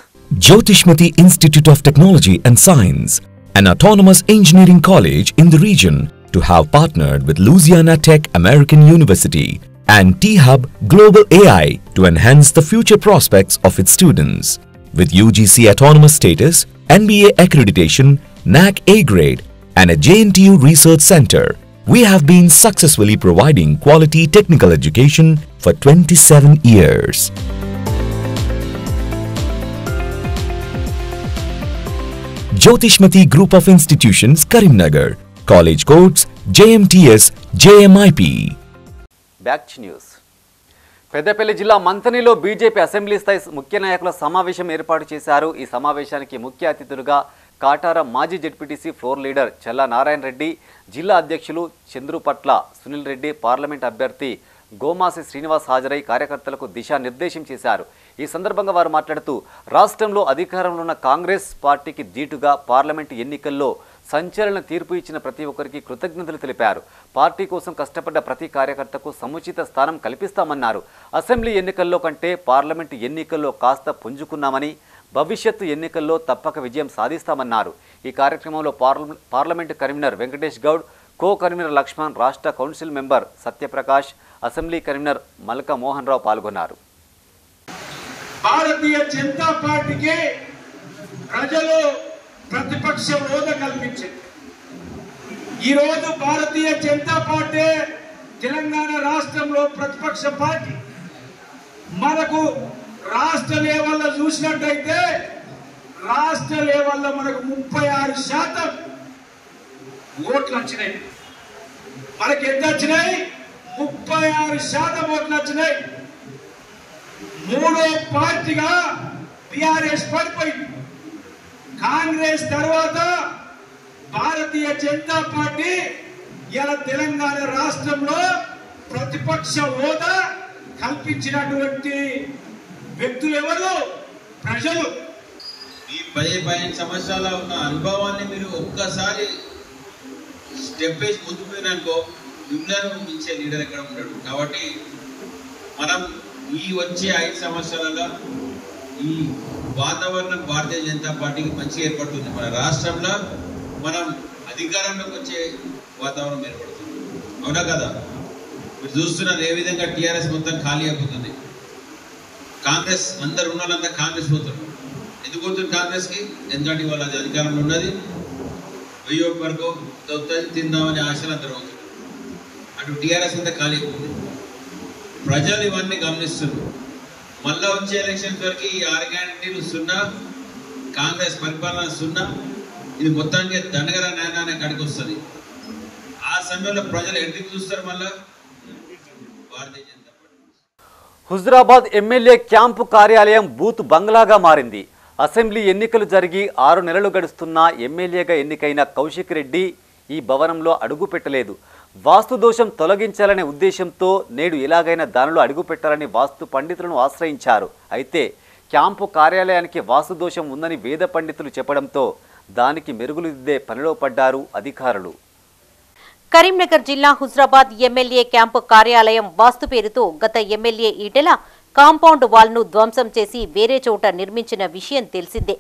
Jyotishmati Institute of Technology and Science, an autonomous engineering college in the region, to have partnered with Louisiana Tech American University and T-Hub Global AI to enhance the future prospects of its students. With UGC autonomous status, NBA accreditation, NAC A grade, and a JNTU research center, we have been successfully providing quality technical education for 27 years. Jyotishmati Group of Institutions, Karimnagar. College codes JMTS, JMIP. Back news. Peddapalli జిల్లా మంతనిలో బీజేపీ అసెంబ్లీ స్థాయి ముఖ్య నాయకుల సమావేశం ఏర్పాటు చేశారు. ఈ సమావేశానికి ముఖ్య అతిథులుగా కాటారం మాజీ జెడ్పీటీసీ ఫ్లోర్ లీడర్ చల్లా నారాయణ రెడ్డి, జిల్లా అధ్యక్షులు చంద్రుపట్ల సునీల్ రెడ్డి, పార్లమెంట్ అభ్యర్థి గోమాసి శ్రీనివాస్ హాజరై కార్యకర్తలకు దిశానిర్దేశం చేశారు. ఈ సందర్భంగా వారు మాట్లాడుతూ రాష్ట్రంలో అధికారంలో ఉన్న కాంగ్రెస్ పార్టీకి ధీటుగా పార్లమెంటు ఎన్నికల్లో సంచలన తీర్పు ఇచ్చిన ప్రతి ఒక్కరికి కృతజ్ఞతలు తెలిపారు. పార్టీ కోసం కష్టపడ్డ ప్రతి కార్యకర్తకు సముచిత స్థానం కల్పిస్తామన్నారు. అసెంబ్లీ ఎన్నికల్లో కంటే పార్లమెంటు ఎన్నికల్లో కాస్త పుంజుకున్నామని, భవిష్యత్తు ఎన్నికల్లో తప్పక విజయం సాధిస్తామన్నారు. ఈ కార్యక్రమంలో parliament convener Venkatesh Goud, co convener Lakshman, రాష్ట్ర council member Satyaprakash, assembly convener Malka Mohan Rao పాల్గొన్నారు. భారతీయ జనతా పార్టీకి ప్రజలు ప్రతిపక్ష హోదా కల్పించింది. ఈరోజు భారతీయ జనతా పార్టీ తెలంగాణ రాష్ట్రంలో ప్రతిపక్ష పార్టీ. మనకు రాష్ట్ర లెవెల్లో చూసినట్టయితే రాష్ట్ర లెవెల్లో మనకు 36% ఓట్లు వచ్చినాయి. మనకి ఎంత వచ్చినాయి? 36% ఓట్లు వచ్చినాయి. మూడో పార్టీగా టిఆర్ఎస్ పడిపోయింది. కాంగ్రెస్ తర్వాత భారతీయ జనతా పార్టీ ఇలా తెలంగాణ రాష్ట్రంలో ప్రతిపక్ష హోదా కల్పించినటువంటి వ్యక్తులు ఎవరు? ప్రజలు. ఈ 15 సంవత్సరాల ఉన్న అనుభవాన్ని మీరు ఒక్కసారి స్టెప్ వేసి ముందుకు పోయినాకో మిమ్మల్ని మించే లీడర్ ఎక్కడ ఉంటాడు. కాబట్టి మనం ఈ వచ్చే 5 సంవత్సరాల ఈ వాతావరణం భారతీయ జనతా పార్టీకి మంచి ఏర్పడుతుంది. మన రాష్ట్రంలో మనం అధికారంలోకి వచ్చే వాతావరణం ఏర్పడుతుంది. అవునా కదా? మీరు చూస్తున్నారు ఏ విధంగా టీఆర్ఎస్ మొత్తం ఖాళీ అయిపోతుంది. కాంగ్రెస్ అందరు ఉన్న వాళ్ళంతా కాంగ్రెస్ పోతారు. ఎందుకు పోతుంది కాంగ్రెస్కి? ఎందుకంటే వాళ్ళ అధికారంలో ఉన్నది 1000 వరకు తిందామనే ఆశలు అందరూ అవుతుంది. అటు టీఆర్ఎస్ అంతా ఖాళీ అయిపోతుంది. ప్రజలు ఇవన్నీ గమనిస్తున్నారు. మళ్ళా వచ్చే ఎలక్షన్స్ వరకు ఈ 6 గ్యారెంటీలు సున్నా, కాంగ్రెస్ పరిపాలన సున్నా. ఇది మొత్తానికి దండగర నాయన కాడికి వస్తుంది. ఆ సమయంలో ప్రజలు ఎందుకు చూస్తారు? మళ్ళా Bharatiya Janata party. Huzurabad MLA camp కార్యాలయం బూత్ బంగ్లాగా మారింది. అసెంబ్లీ ఎన్నికలు జరిగి 6 నెలలు గడుస్తున్నా ఎమ్మెల్యేగా ఎన్నికైన కౌశిక్ రెడ్డి ఈ భవనంలో అడుగు పెట్టలేదు. వాస్తు దోషం తొలగించాలనే ఉద్దేశంతో నేడు ఎలాగైనా దానిలో అడుగు పెట్టాలని వాస్తు పండితులను ఆశ్రయించారు. అయితే క్యాంపు కార్యాలయానికి వాస్తు దోషం ఉందని వేద పండితులు చెప్పడంతో దానికి మెరుగులు దిద్దే పనిలో పడ్డారు అధికారులు. కరీంనగర్ జిల్లా హుజురాబాద్ ఎమ్మెల్యే క్యాంపు కార్యాలయం వాస్తు పేరుతో గత ఎమ్మెల్యే ఈటెల కాంపౌండ్ వాల్ను ధ్వంసం చేసి వేరే చోట నిర్మించిన విషయం తెలిసిందే.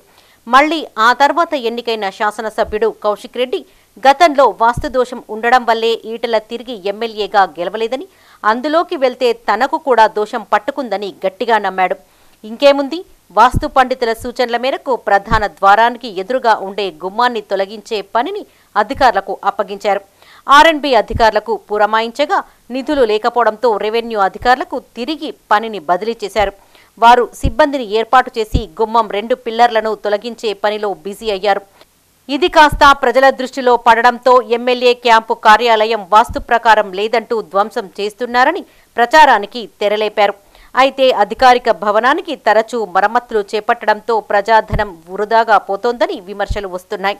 మళ్లీ ఆ తర్వాత ఎన్నికైన శాసనసభ్యుడు కౌశిక్ రెడ్డి గతంలో వాస్తు దోషం ఉండడం వల్లే ఈటెల తిరిగి ఎమ్మెల్యేగా గెలవలేదని, అందులోకి వెళ్తే తనకు కూడా దోషం పట్టుకుందని గట్టిగా నమ్మాడు. ఇంకేముంది, వాస్తు పండితుల సూచనల మేరకు ప్రధాన ద్వారానికి ఎదురుగా ఉండే గుమ్మాన్ని తొలగించే పనిని అధికారులకు అప్పగించారు. ఆర్ఎండ్బి అధికారులకు పురమాయించగా నిధులు లేకపోవడంతో రెవెన్యూ అధికారులకు తిరిగి పనిని బదిలీ చేశారు. వారు సిబ్బందిని ఏర్పాటు చేసి గుమ్మం 2 పిల్లర్లను తొలగించే పనిలో బిజీ అయ్యారు. ఇది కాస్త ప్రజల దృష్టిలో పడడంతో ఎమ్మెల్యే క్యాంపు కార్యాలయం వాస్తు ప్రకారం లేదంటూ ధ్వంసం చేస్తున్నారని ప్రచారానికి తెరలేపారు. అయితే అధికారిక భవనానికి తరచూ మరమ్మతులు చేపట్టడంతో ప్రజాధనం వృధాగా పోతోందని విమర్శలు వస్తున్నాయి.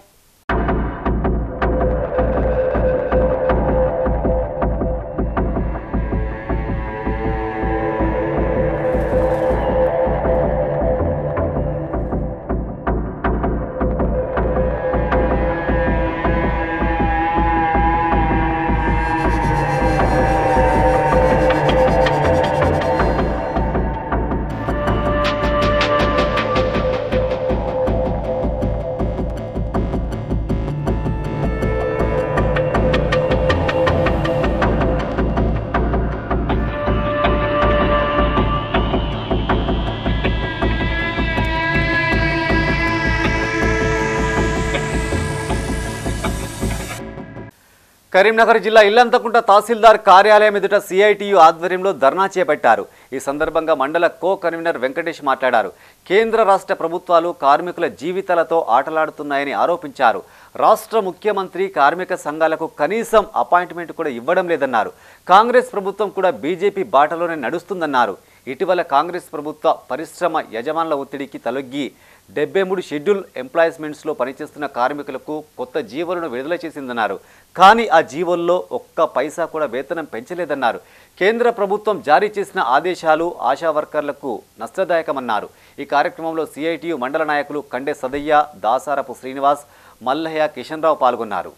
కరీంనగర్ జిల్లా ఇల్లంతకుంట తహసీల్దార్ కార్యాలయం ఎదుట సిఐటియు ఆధ్వర్యంలో ధర్నా చేపట్టారు. ఈ సందర్భంగా మండల కో కన్వీనర్ వెంకటేష్ మాట్లాడారు. కేంద్ర రాష్ట్ర ప్రభుత్వాలు కార్మికుల జీవితాలతో ఆటలాడుతున్నాయని ఆరోపించారు. రాష్ట్ర ముఖ్యమంత్రి కార్మిక సంఘాలకు కనీసం అపాయింట్మెంట్ కూడా ఇవ్వడం లేదన్నారు. కాంగ్రెస్ ప్రభుత్వం కూడా బీజేపీ బాటలోనే నడుస్తుందన్నారు. ఇటీవల కాంగ్రెస్ ప్రభుత్వ పరిశ్రమ యజమానుల ఒత్తిడికి తలొగ్గి 73 షెడ్యూల్ ఎంప్లాయ్మెంట్స్లో పనిచేస్తున్న కార్మికులకు కొత్త జీవోలను విడుదల చేసిందన్నారు. కానీ ఆ జీవోల్లో ఒక్క పైసా కూడా వేతనం పెంచలేదన్నారు. కేంద్ర ప్రభుత్వం జారీ చేసిన ఆదేశాలు ఆశా వర్కర్లకు నష్టదాయకమన్నారు. ఈ కార్యక్రమంలో సిఐటియు మండల నాయకులు కండే సదయ్య, దాసారపు శ్రీనివాస్, మల్లయ్య, కిషన్ రావు పాల్గొన్నారు.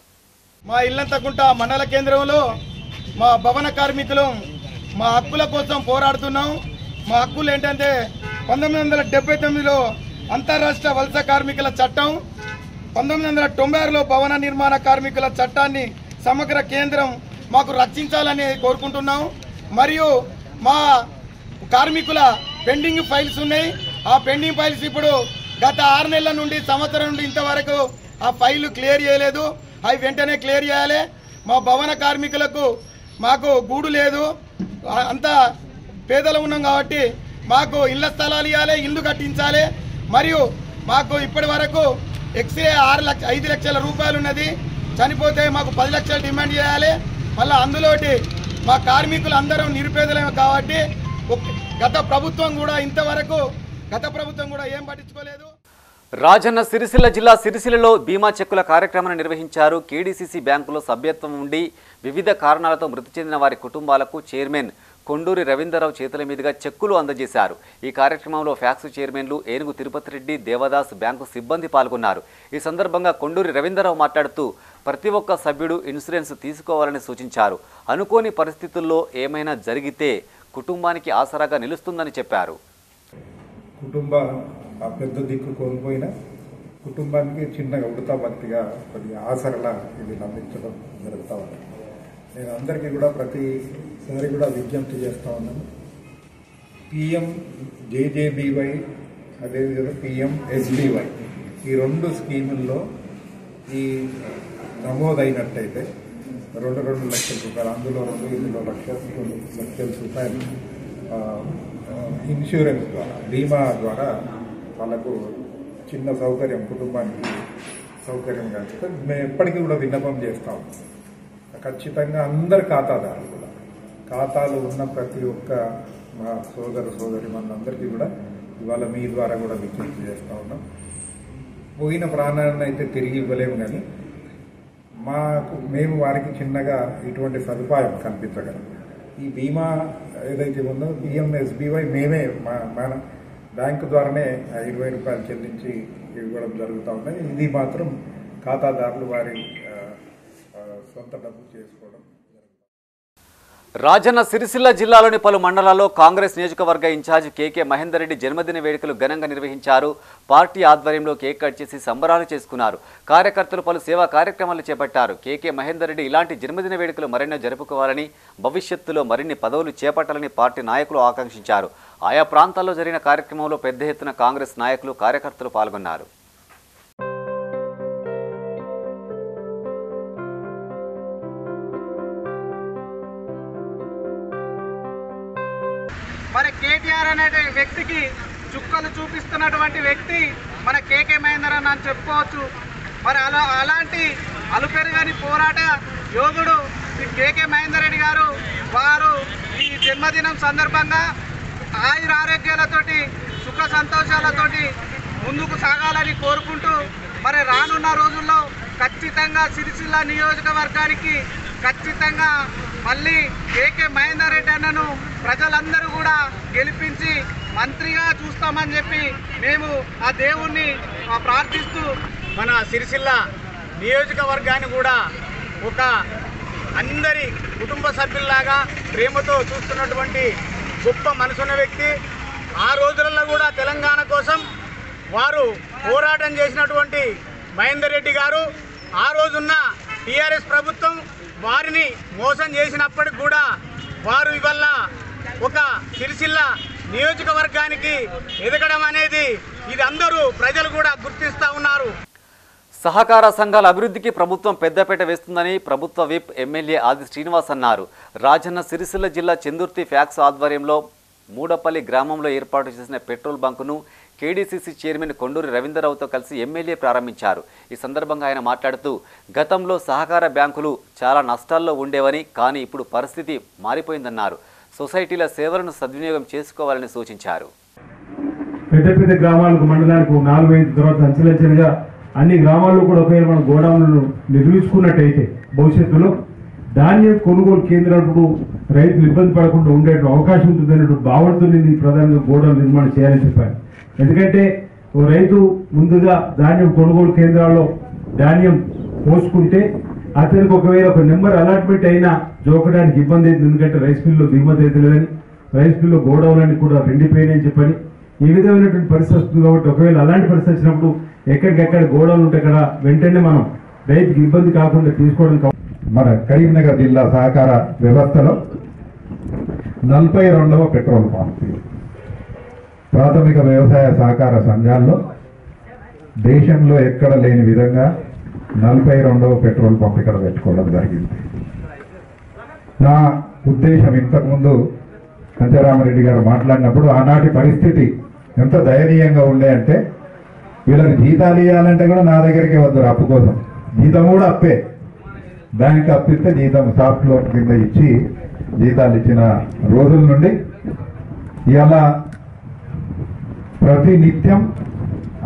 మా ఇల్లంతకుంట మండల కేంద్రంలో మా భవన కార్మికులు మా హక్కుల కోసం పోరాడుతున్నాం. మా హక్కులు ఏంటంటే 1979లో అంతర్రాష్ట్ర వలస కార్మికుల చట్టం, 1996లో భవన నిర్మాణ కార్మికుల చట్టాన్ని సమగ్ర కేంద్రం మాకు రక్షించాలని కోరుకుంటున్నాం. మరియు మా కార్మికుల పెండింగ్ ఫైల్స్ ఉన్నాయి. ఆ పెండింగ్ ఫైల్స్ ఇప్పుడు గత 6 నెలల నుండి సంవత్సరం నుండి ఇంతవరకు ఆ ఫైల్ క్లియర్ చేయలేదు. అవి వెంటనే క్లియర్ చేయాలి. మా భవన కార్మికులకు మాకు గూడు లేదు, అంతా పేదలు ఉన్నాం కాబట్టి మాకు ఇళ్ల స్థలాలు ఇవ్వాలి, ఇల్లు కట్టించాలి. మరియు మాకు ఇప్పటి వరకు ఎక్స్రే 5 లక్షల రూపాయలు ఉన్నది. చనిపోతే మాకు 10 లక్షలు డిమాండ్ చేయాలి. మళ్ళీ అందులోటి మా కార్మికులు అందరం నిరుపేదలేము కాబట్టి గత ప్రభుత్వం కూడా ఏం పట్టించుకోలేదు. రాజన్న సిరిసిల్ల జిల్లా సిరిసిల్లలో బీమా చెక్కుల కార్యక్రమాన్ని నిర్వహించారు. కేడీసీసీ బ్యాంకులో సభ్యత్వం ఉండి వివిధ కారణాలతో మృతి చెందిన వారి కుటుంబాలకు చైర్మన్ కొండూరి రవీంద్రరావు చేతుల మీదుగా చెక్కులు అందజేశారు. ఈ కార్యక్రమంలో ఫ్యాక్స్ చైర్మన్లు ఏనుగు తిరుపతి రెడ్డి, దేవదాస్ బ్యాంకు సిబ్బంది పాల్గొన్నారు. ఈ సందర్భంగా కొండూరి రవీంద్రరావు మాట్లాడుతూ ప్రతి ఒక్క సభ్యుడు ఇన్సూరెన్స్ తీసుకోవాలని సూచించారు. అనుకోని పరిస్థితుల్లో ఏమైనా జరిగితే కుటుంబానికి ఆసరాగా నిలుస్తుందని చెప్పారు. కుటుంబ పెద్ద దిక్కు కోల్పోయిన కుటుంబానికి చిన్నగా ఉడతా భక్తిగా కొద్దిగా ఆసరలా ఇది అందించడం జరుగుతూ ఉంది. నేను అందరికీ కూడా ప్రతిసారి కూడా విజ్ఞప్తి చేస్తూ ఉన్నాను. PMJJBY అదేవిధంగా PMSBY ఈ 2 స్కీముల్లో ఈ నమోదైనట్టయితే 2 లక్షల రూపాయలు, అందులో 2 ఇందులో లక్షల రూపాయలు ఇన్సూరెన్స్ ద్వారా, బీమా ద్వారా వాళ్ళకు చిన్న సౌకర్యం, కుటుంబానికి సౌకర్యం కలిగితే మేము ఎప్పటికీ కూడా విన్నపం చేస్తాం. ఖచ్చితంగా అందరు ఖాతాదారులు కూడా, ఖాతాలు ఉన్న ప్రతి ఒక్క మా సోదరి మనందరికీ కూడా ఇవాళ మీ ద్వారా కూడా విజ్ఞప్తి చేస్తూ ఉన్నాం. పోయిన ప్రాణాలను అయితే తిరిగి ఇవ్వలేము, కానీ మేము వారికి చిన్నగా ఇటువంటి సదుపాయం కల్పించగలం. ఈ బీమా ఏదైతే ఉందో BMSBY మేమే మన బ్యాంకు ద్వారానే 20 రూపాయలు చెల్లించి ఇవ్వడం జరుగుతూ ఉన్నాయి. ఇది మాత్రం ఖాతాదారులు వారి సొంత డబ్బు చేసుకోవడం. రాజన్న సిరిసిల్ల జిల్లాలోని పలు మండలాల్లో కాంగ్రెస్ నియోజకవర్గ ఇన్ఛార్జ్ కేకే మహేందర్ రెడ్డి జన్మదిన వేడుకలు ఘనంగా నిర్వహించారు. పార్టీ ఆధ్వర్యంలో కేక్ కట్ చేసి సంబరాలు చేసుకున్నారు. కార్యకర్తలు పలు సేవా కార్యక్రమాలు చేపట్టారు. కేకే మహేందర్ రెడ్డి ఇలాంటి జన్మదిన వేడుకలు మరెన్నో జరుపుకోవాలని, భవిష్యత్తులో మరిన్ని పదవులు చేపట్టాలని పార్టీ నాయకులు ఆకాంక్షించారు. ఆయా ప్రాంతాల్లో జరిగిన కార్యక్రమంలో పెద్ద ఎత్తున కాంగ్రెస్ నాయకులు, కార్యకర్తలు పాల్గొన్నారు. మరి కేటీఆర్ అనే వ్యక్తికి చుక్కలు చూపిస్తున్నటువంటి వ్యక్తి మన కేకే మహేందర్ అని చెప్పుకోవచ్చు. మరి అలాంటి అలుపెరుగని పోరాట యోధుడు కేకే మహేందర్ రెడ్డి గారు, వారు ఈ జన్మదినం సందర్భంగా ఆయుర ఆరోగ్యాలతోటి సుఖ సంతోషాలతోటి ముందుకు సాగాలని కోరుకుంటూ, మరి రానున్న రోజుల్లో ఖచ్చితంగా సిరిసిల్ల నియోజకవర్గానికి ఖచ్చితంగా మళ్ళీ కేకే మహేందర్ రెడ్డి అన్నను ప్రజలందరూ కూడా గెలిపించి మంత్రిగా చూస్తామని చెప్పి మేము ఆ దేవుణ్ణి ప్రార్థిస్తూ, మన సిరిసిల్ల నియోజకవర్గాన్ని కూడా ఒక అందరి కుటుంబ సభ్యుల్లాగా ప్రేమతో చూస్తున్నటువంటి గొప్ప మనసున్న వ్యక్తి. ఆ రోజులలో కూడా తెలంగాణ కోసం వారు పోరాటం చేసినటువంటి మహేందర్ రెడ్డి గారు, ఆ రోజున్న టీఆర్ఎస్ ప్రభుత్వం వారిని మోసం చేసినప్పటికి కూడా వారు ఇవాళ ఒక సిరిసిల్ల నియోజకవర్గానికి ఎదగడం అనేది ఇది అందరూ ప్రజలు కూడా గుర్తిస్తూ ఉన్నారు. సహకార సంఘాల అభివృద్ధికి ప్రభుత్వం పెద్దపీట వేస్తుందని ప్రభుత్వ విప్ ఎమ్మెల్యే ఆది శ్రీనివాస్ అన్నారు. రాజన్న సిరిసిల్ల జిల్లా చందుర్తి ఫ్యాక్స్ ఆధ్వర్యంలో మూడపల్లి గ్రామంలో ఏర్పాటు చేసిన పెట్రోల్ బంకును కేడీసీసీ చైర్మన్ కొండూరి రవీంద్రరావుతో కలిసి ఎమ్మెల్యే ప్రారంభించారు. ఈ సందర్భంగా ఆయన మాట్లాడుతూ, గతంలో సహకార బ్యాంకులు చాలా నష్టాల్లో ఉండేవని, కానీ ఇప్పుడు పరిస్థితి మారిపోయిందన్నారు. సొసైటీల సేవలను సద్వినియోగం చేసుకోవాలని సూచించారు. పెద్ద పెద్ద గ్రామాలకు, మండలానికి 4-5 తర్వాత అంచెలంచెలుగా అన్ని గ్రామాల్లో కూడా ఒకవేళ మనం గోడౌన్లను నిర్మించుకున్నట్టయితే భవిష్యత్తులో ధాన్యం కొనుగోలు కేంద్రాలు రైతులు ఇబ్బంది పడకుండా ఉండే అవకాశం ఉంటుంది అనేటువంటి భావనతో నేను ప్రధానంగా గోడౌన్ నిర్మాణం చేయాలని చెప్పాను. ఎందుకంటే ఓ రైతు ముందుగా ధాన్యం కొనుగోలు కేంద్రాల్లో ధాన్యం పోసుకుంటే అతనికి ఒకవేళ ఒక నెంబర్ అలాట్మెంట్ అయినా జోకడానికి ఇబ్బంది అవుతుంది. ఎందుకంటే రైస్ మిల్లో దిగుమతి అయితే లేదని, రైస్ మిల్లో గోడౌన్లన్నీ కూడా రెండిపోయినాయని చెప్పని ఈ విధమైనటువంటి పరిస్థితి వస్తుంది. కాబట్టి ఒకవేళ అలాంటి పరిస్థితి వచ్చినప్పుడు ఎక్కడికెక్కడ గోడౌన్లు ఉంటే అక్కడ వెంటనే మనం రైతుకి ఇబ్బంది కాకుండా తీసుకోవడం. మన కరీంనగర్ జిల్లా సహకార వ్యవస్థలో 42వ పెట్రోల్ పంప్ ప్రాథమిక వ్యవసాయ సహకార సంఘాల్లో దేశంలో ఎక్కడ లేని విధంగా 42వ పెట్రోల్ పంప్ ఇక్కడ పెట్టుకోవడం జరిగింది. నా ఉద్దేశం, ఇంతకుముందు కంచరామరెడ్డి గారు మాట్లాడినప్పుడు ఆనాటి పరిస్థితి ఎంత దయనీయంగా ఉండే అంటే, వీళ్ళకి జీతాలు ఇవ్వాలంటే కూడా నా దగ్గరికి వద్దు అప్పు కోసం, జీతం కూడా అప్పే. బ్యాంక్ అప్పిస్తే జీతం సాఫ్ట్ లోన్ కింద ఇచ్చి జీతాలు ఇచ్చిన రోజుల నుండి ఇవాళ ప్రతి నిత్యం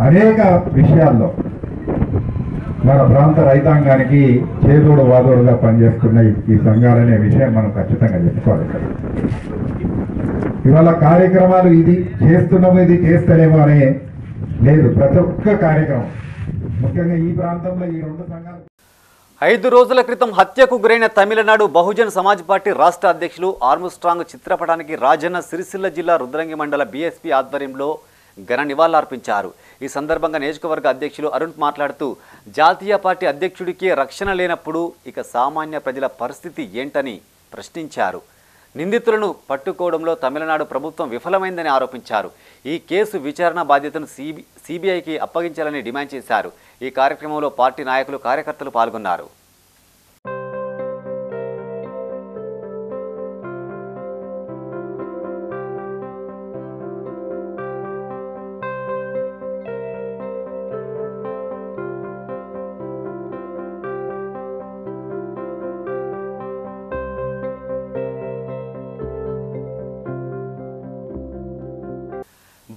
అనేక విషయాల్లో మన ప్రాంత రైతాంగానికి చేదోడు వాదోడుగా పనిచేస్తున్న ఈ సంఘాలనే విషయం మనం ఖచ్చితంగా చెప్పుకోవాలి. ఇవాళ కార్యక్రమాలు ఇది చేస్తున్నాము, ఇది చేస్తలేమో అనే లేదు. ప్రతి ఒక్క కార్యక్రమం, ముఖ్యంగా ఈ ప్రాంతంలో ఈ 2 సంఘాలు. 5 రోజుల క్రితం హత్యకు గురైన తమిళనాడు బహుజన్ సమాజ్ పార్టీ రాష్ట్ర అధ్యక్షులు ఆర్మ్స్ట్రాంగ్ చిత్రపటానికి రాజన్న సిరిసిల్ల జిల్లా రుద్రంగి మండల బీఎస్పీ ఆధ్వర్యంలో ఘన నివాళులర్పించారు. ఈ సందర్భంగా నియోజకవర్గ అధ్యక్షులు అరుణ్ మాట్లాడుతూ, జాతీయ పార్టీ అధ్యక్షుడికే రక్షణ లేనప్పుడు ఇక సామాన్య ప్రజల పరిస్థితి ఏంటని ప్రశ్నించారు. నిందితులను పట్టుకోవడంలో తమిళనాడు ప్రభుత్వం విఫలమైందని ఆరోపించారు. ఈ కేసు విచారణ బాధ్యతను సిబిఐకి అప్పగించాలని డిమాండ్ చేశారు. ఈ కార్యక్రమంలో పార్టీ నాయకులు, కార్యకర్తలు పాల్గొన్నారు.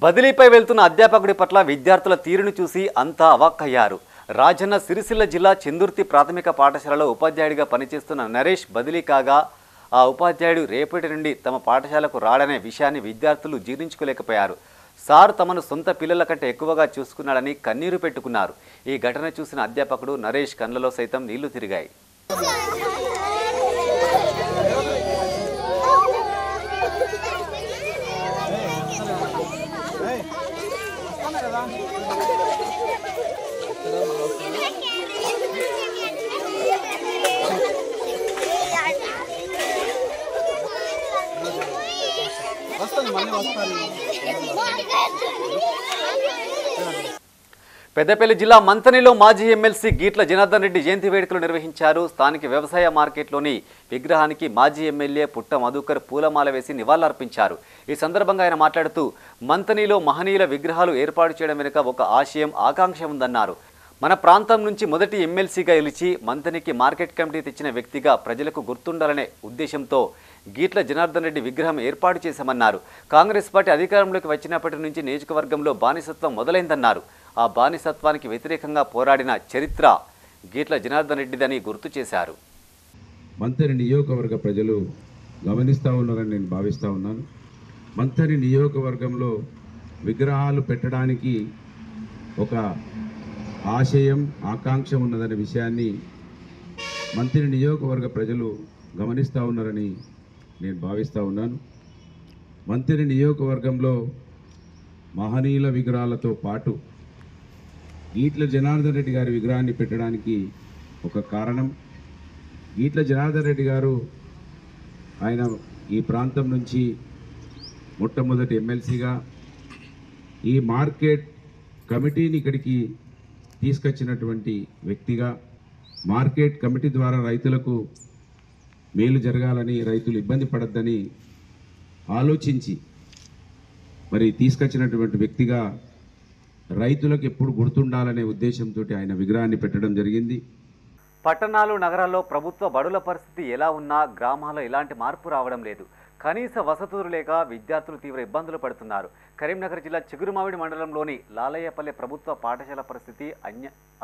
బదిలీపై వెళ్తున్న అధ్యాపకుడి పట్ల విద్యార్థుల తీరును చూసి అంతా అవాక్కయ్యారు. రాజన్న సిరిసిల్ల జిల్లా చెందుర్తి ప్రాథమిక పాఠశాలలో ఉపాధ్యాయుడిగా పనిచేస్తున్న నరేష్ బదిలీ కాగా ఆ ఉపాధ్యాయుడు రేపటి నుండి తమ పాఠశాలకు రాడనే విషయాన్ని విద్యార్థులు జీర్ణించుకోలేకపోయారు. సార్ తమను సొంత పిల్లల కంటే ఎక్కువగా చూసుకున్నాడని కన్నీరు పెట్టుకున్నారు. ఈ ఘటన చూసిన అధ్యాపకుడు నరేష్ కళ్ళలో సైతం నీళ్లు తిరిగాయి. పెద్దపల్లి జిల్లా మంథనిలో మాజీ ఎమ్మెల్సీ గీట్ల జనార్దన్ రెడ్డి జయంతి వేడుకలు నిర్వహించారు. స్థానిక వ్యవసాయ మార్కెట్లోని విగ్రహానికి మాజీ ఎమ్మెల్యే పుట్ట మధుకర్ పూలమాల వేసి నివాళులర్పించారు. ఈ సందర్భంగా ఆయన మాట్లాడుతూ మంథనిలో మహనీయుల విగ్రహాలు ఏర్పాటు చేయడం వెనుక ఒక ఆశయం, ఆకాంక్ష ఉందన్నారు. మన ప్రాంతం నుంచి మొదటి ఎమ్మెల్సీగా గెలిచి మంథనికి మార్కెట్ కమిటీ తెచ్చిన వ్యక్తిగా ప్రజలకు గుర్తుండాలనే ఉద్దేశంతో గీట్ల జనార్దన్ రెడ్డి విగ్రహం ఏర్పాటు చేశామన్నారు. కాంగ్రెస్ పార్టీ అధికారంలోకి వచ్చినప్పటి నుంచి నియోజకవర్గంలో బానిసత్వం మొదలైందన్నారు. ఆ బానిసత్వానికి వ్యతిరేకంగా పోరాడిన చరిత్ర గీట్ల జనార్దన్ రెడ్డిదని గుర్తు చేశారు. మంథని నియోజకవర్గ ప్రజలు గమనిస్తూ ఉన్నారని నేను భావిస్తూ ఉన్నాను. మంథని నియోజకవర్గంలో విగ్రహాలు పెట్టడానికి ఒక ఆశయం, ఆకాంక్ష ఉన్నదనే విషయాన్ని మంథని నియోజకవర్గ ప్రజలు గమనిస్తూ ఉన్నారని నేను భావిస్తూ ఉన్నాను. మంథని నియోజకవర్గంలో మహనీయుల విగ్రహాలతో పాటు గీట్ల జనార్దన్ రెడ్డి గారి విగ్రహాన్ని పెట్టడానికి ఒక కారణం, గీట్ల జనార్దన్ రెడ్డి గారు ఆయన ఈ ప్రాంతం నుంచి మొట్టమొదటి ఎమ్మెల్సీగా ఈ మార్కెట్ కమిటీని ఇక్కడికి తీసుకొచ్చినటువంటి వ్యక్తిగా, మార్కెట్ కమిటీ ద్వారా రైతులకు మేలు జరగాలని, రైతులు ఇబ్బంది పడద్దని ఆలోచించి మరి తీసుకొచ్చినటువంటి వ్యక్తిగా రైతులకు ఎప్పుడు గుర్తుండాలనే ఉద్దేశంతో ఆయన విగ్రహాన్ని పెట్టడం జరిగింది. పట్టణాలు, నగరాల్లో ప్రభుత్వ బడుల పరిస్థితి ఎలా ఉన్నా గ్రామాల్లో ఎలాంటి మార్పు రావడం లేదు. కనీస వసతులు లేక విద్యార్థులు తీవ్ర ఇబ్బందులు పడుతున్నారు. కరీంనగర్ జిల్లా చిగురుమావిడి మండలంలోని లాలయ్యపల్లె ప్రభుత్వ పాఠశాల పరిస్థితి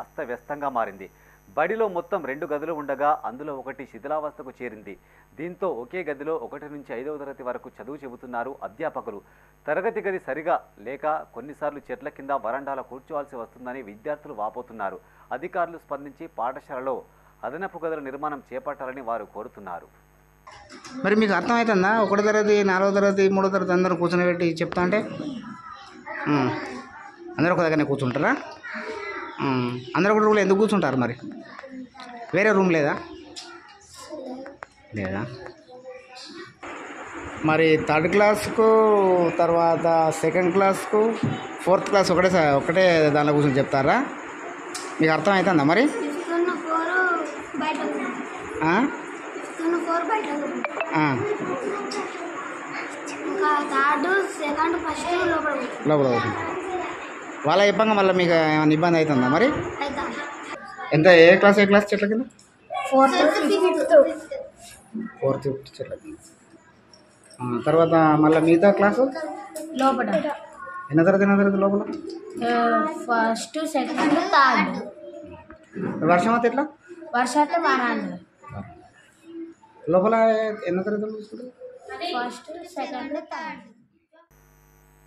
అస్తవ్యస్తంగా మారింది. బడిలో మొత్తం 2 గదులు ఉండగా అందులో ఒకటి శిథిలావస్థకు చేరింది. దీంతో ఒకే గదిలో 1 నుంచి 5వ తరగతి వరకు చదువు చెబుతున్నారు అధ్యాపకులు. తరగతి గది సరిగా లేక కొన్నిసార్లు చెట్ల కింద వరండాలో కూర్చోవాల్సి వస్తుందని విద్యార్థులు వాపోతున్నారు. అధికారులు స్పందించి పాఠశాలలో అదనపు గదుల నిర్మాణం చేపట్టాలని వారు కోరుతున్నారు. మరి మీకు అర్థమవుతుందా? 1వ తరగతి, 4వ తరగతి, 3వ తరగతి అందరూ కూర్చొని చెప్తా అంటే అందరూ ఒక దగ్గరనే కూర్చుంటారా? అందరూ ఒక రూమ్లో ఎందుకు కూర్చుంటారు? మరి వేరే రూమ్ లేదా? మరి 3rd క్లాస్కు, తర్వాత 2nd క్లాస్కు, 4th క్లాస్ ఒకటే దానిలో కూర్చొని చెప్తారా? మీకు అర్థమవుతుందా? మరి లోపల వాళ్ళ చెప్పంగా మళ్ళీ మీకు ఏమైనా ఇబ్బంది అవుతుందా? మరి ఎంత, ఏ క్లాస్ చెట్ల కింద? 4th, 5th చెట్ల కింద. తర్వాత మళ్ళీ మిగతా క్లాసు లోపల ఎన్నో తరగతి లోపల? 1st, 2nd, 3rd. వర్షం అయితే ఎట్లా? వర్షాలు వారాలు లోపల ఎన్నో తరగతులు? 1st, 2nd, 3rd.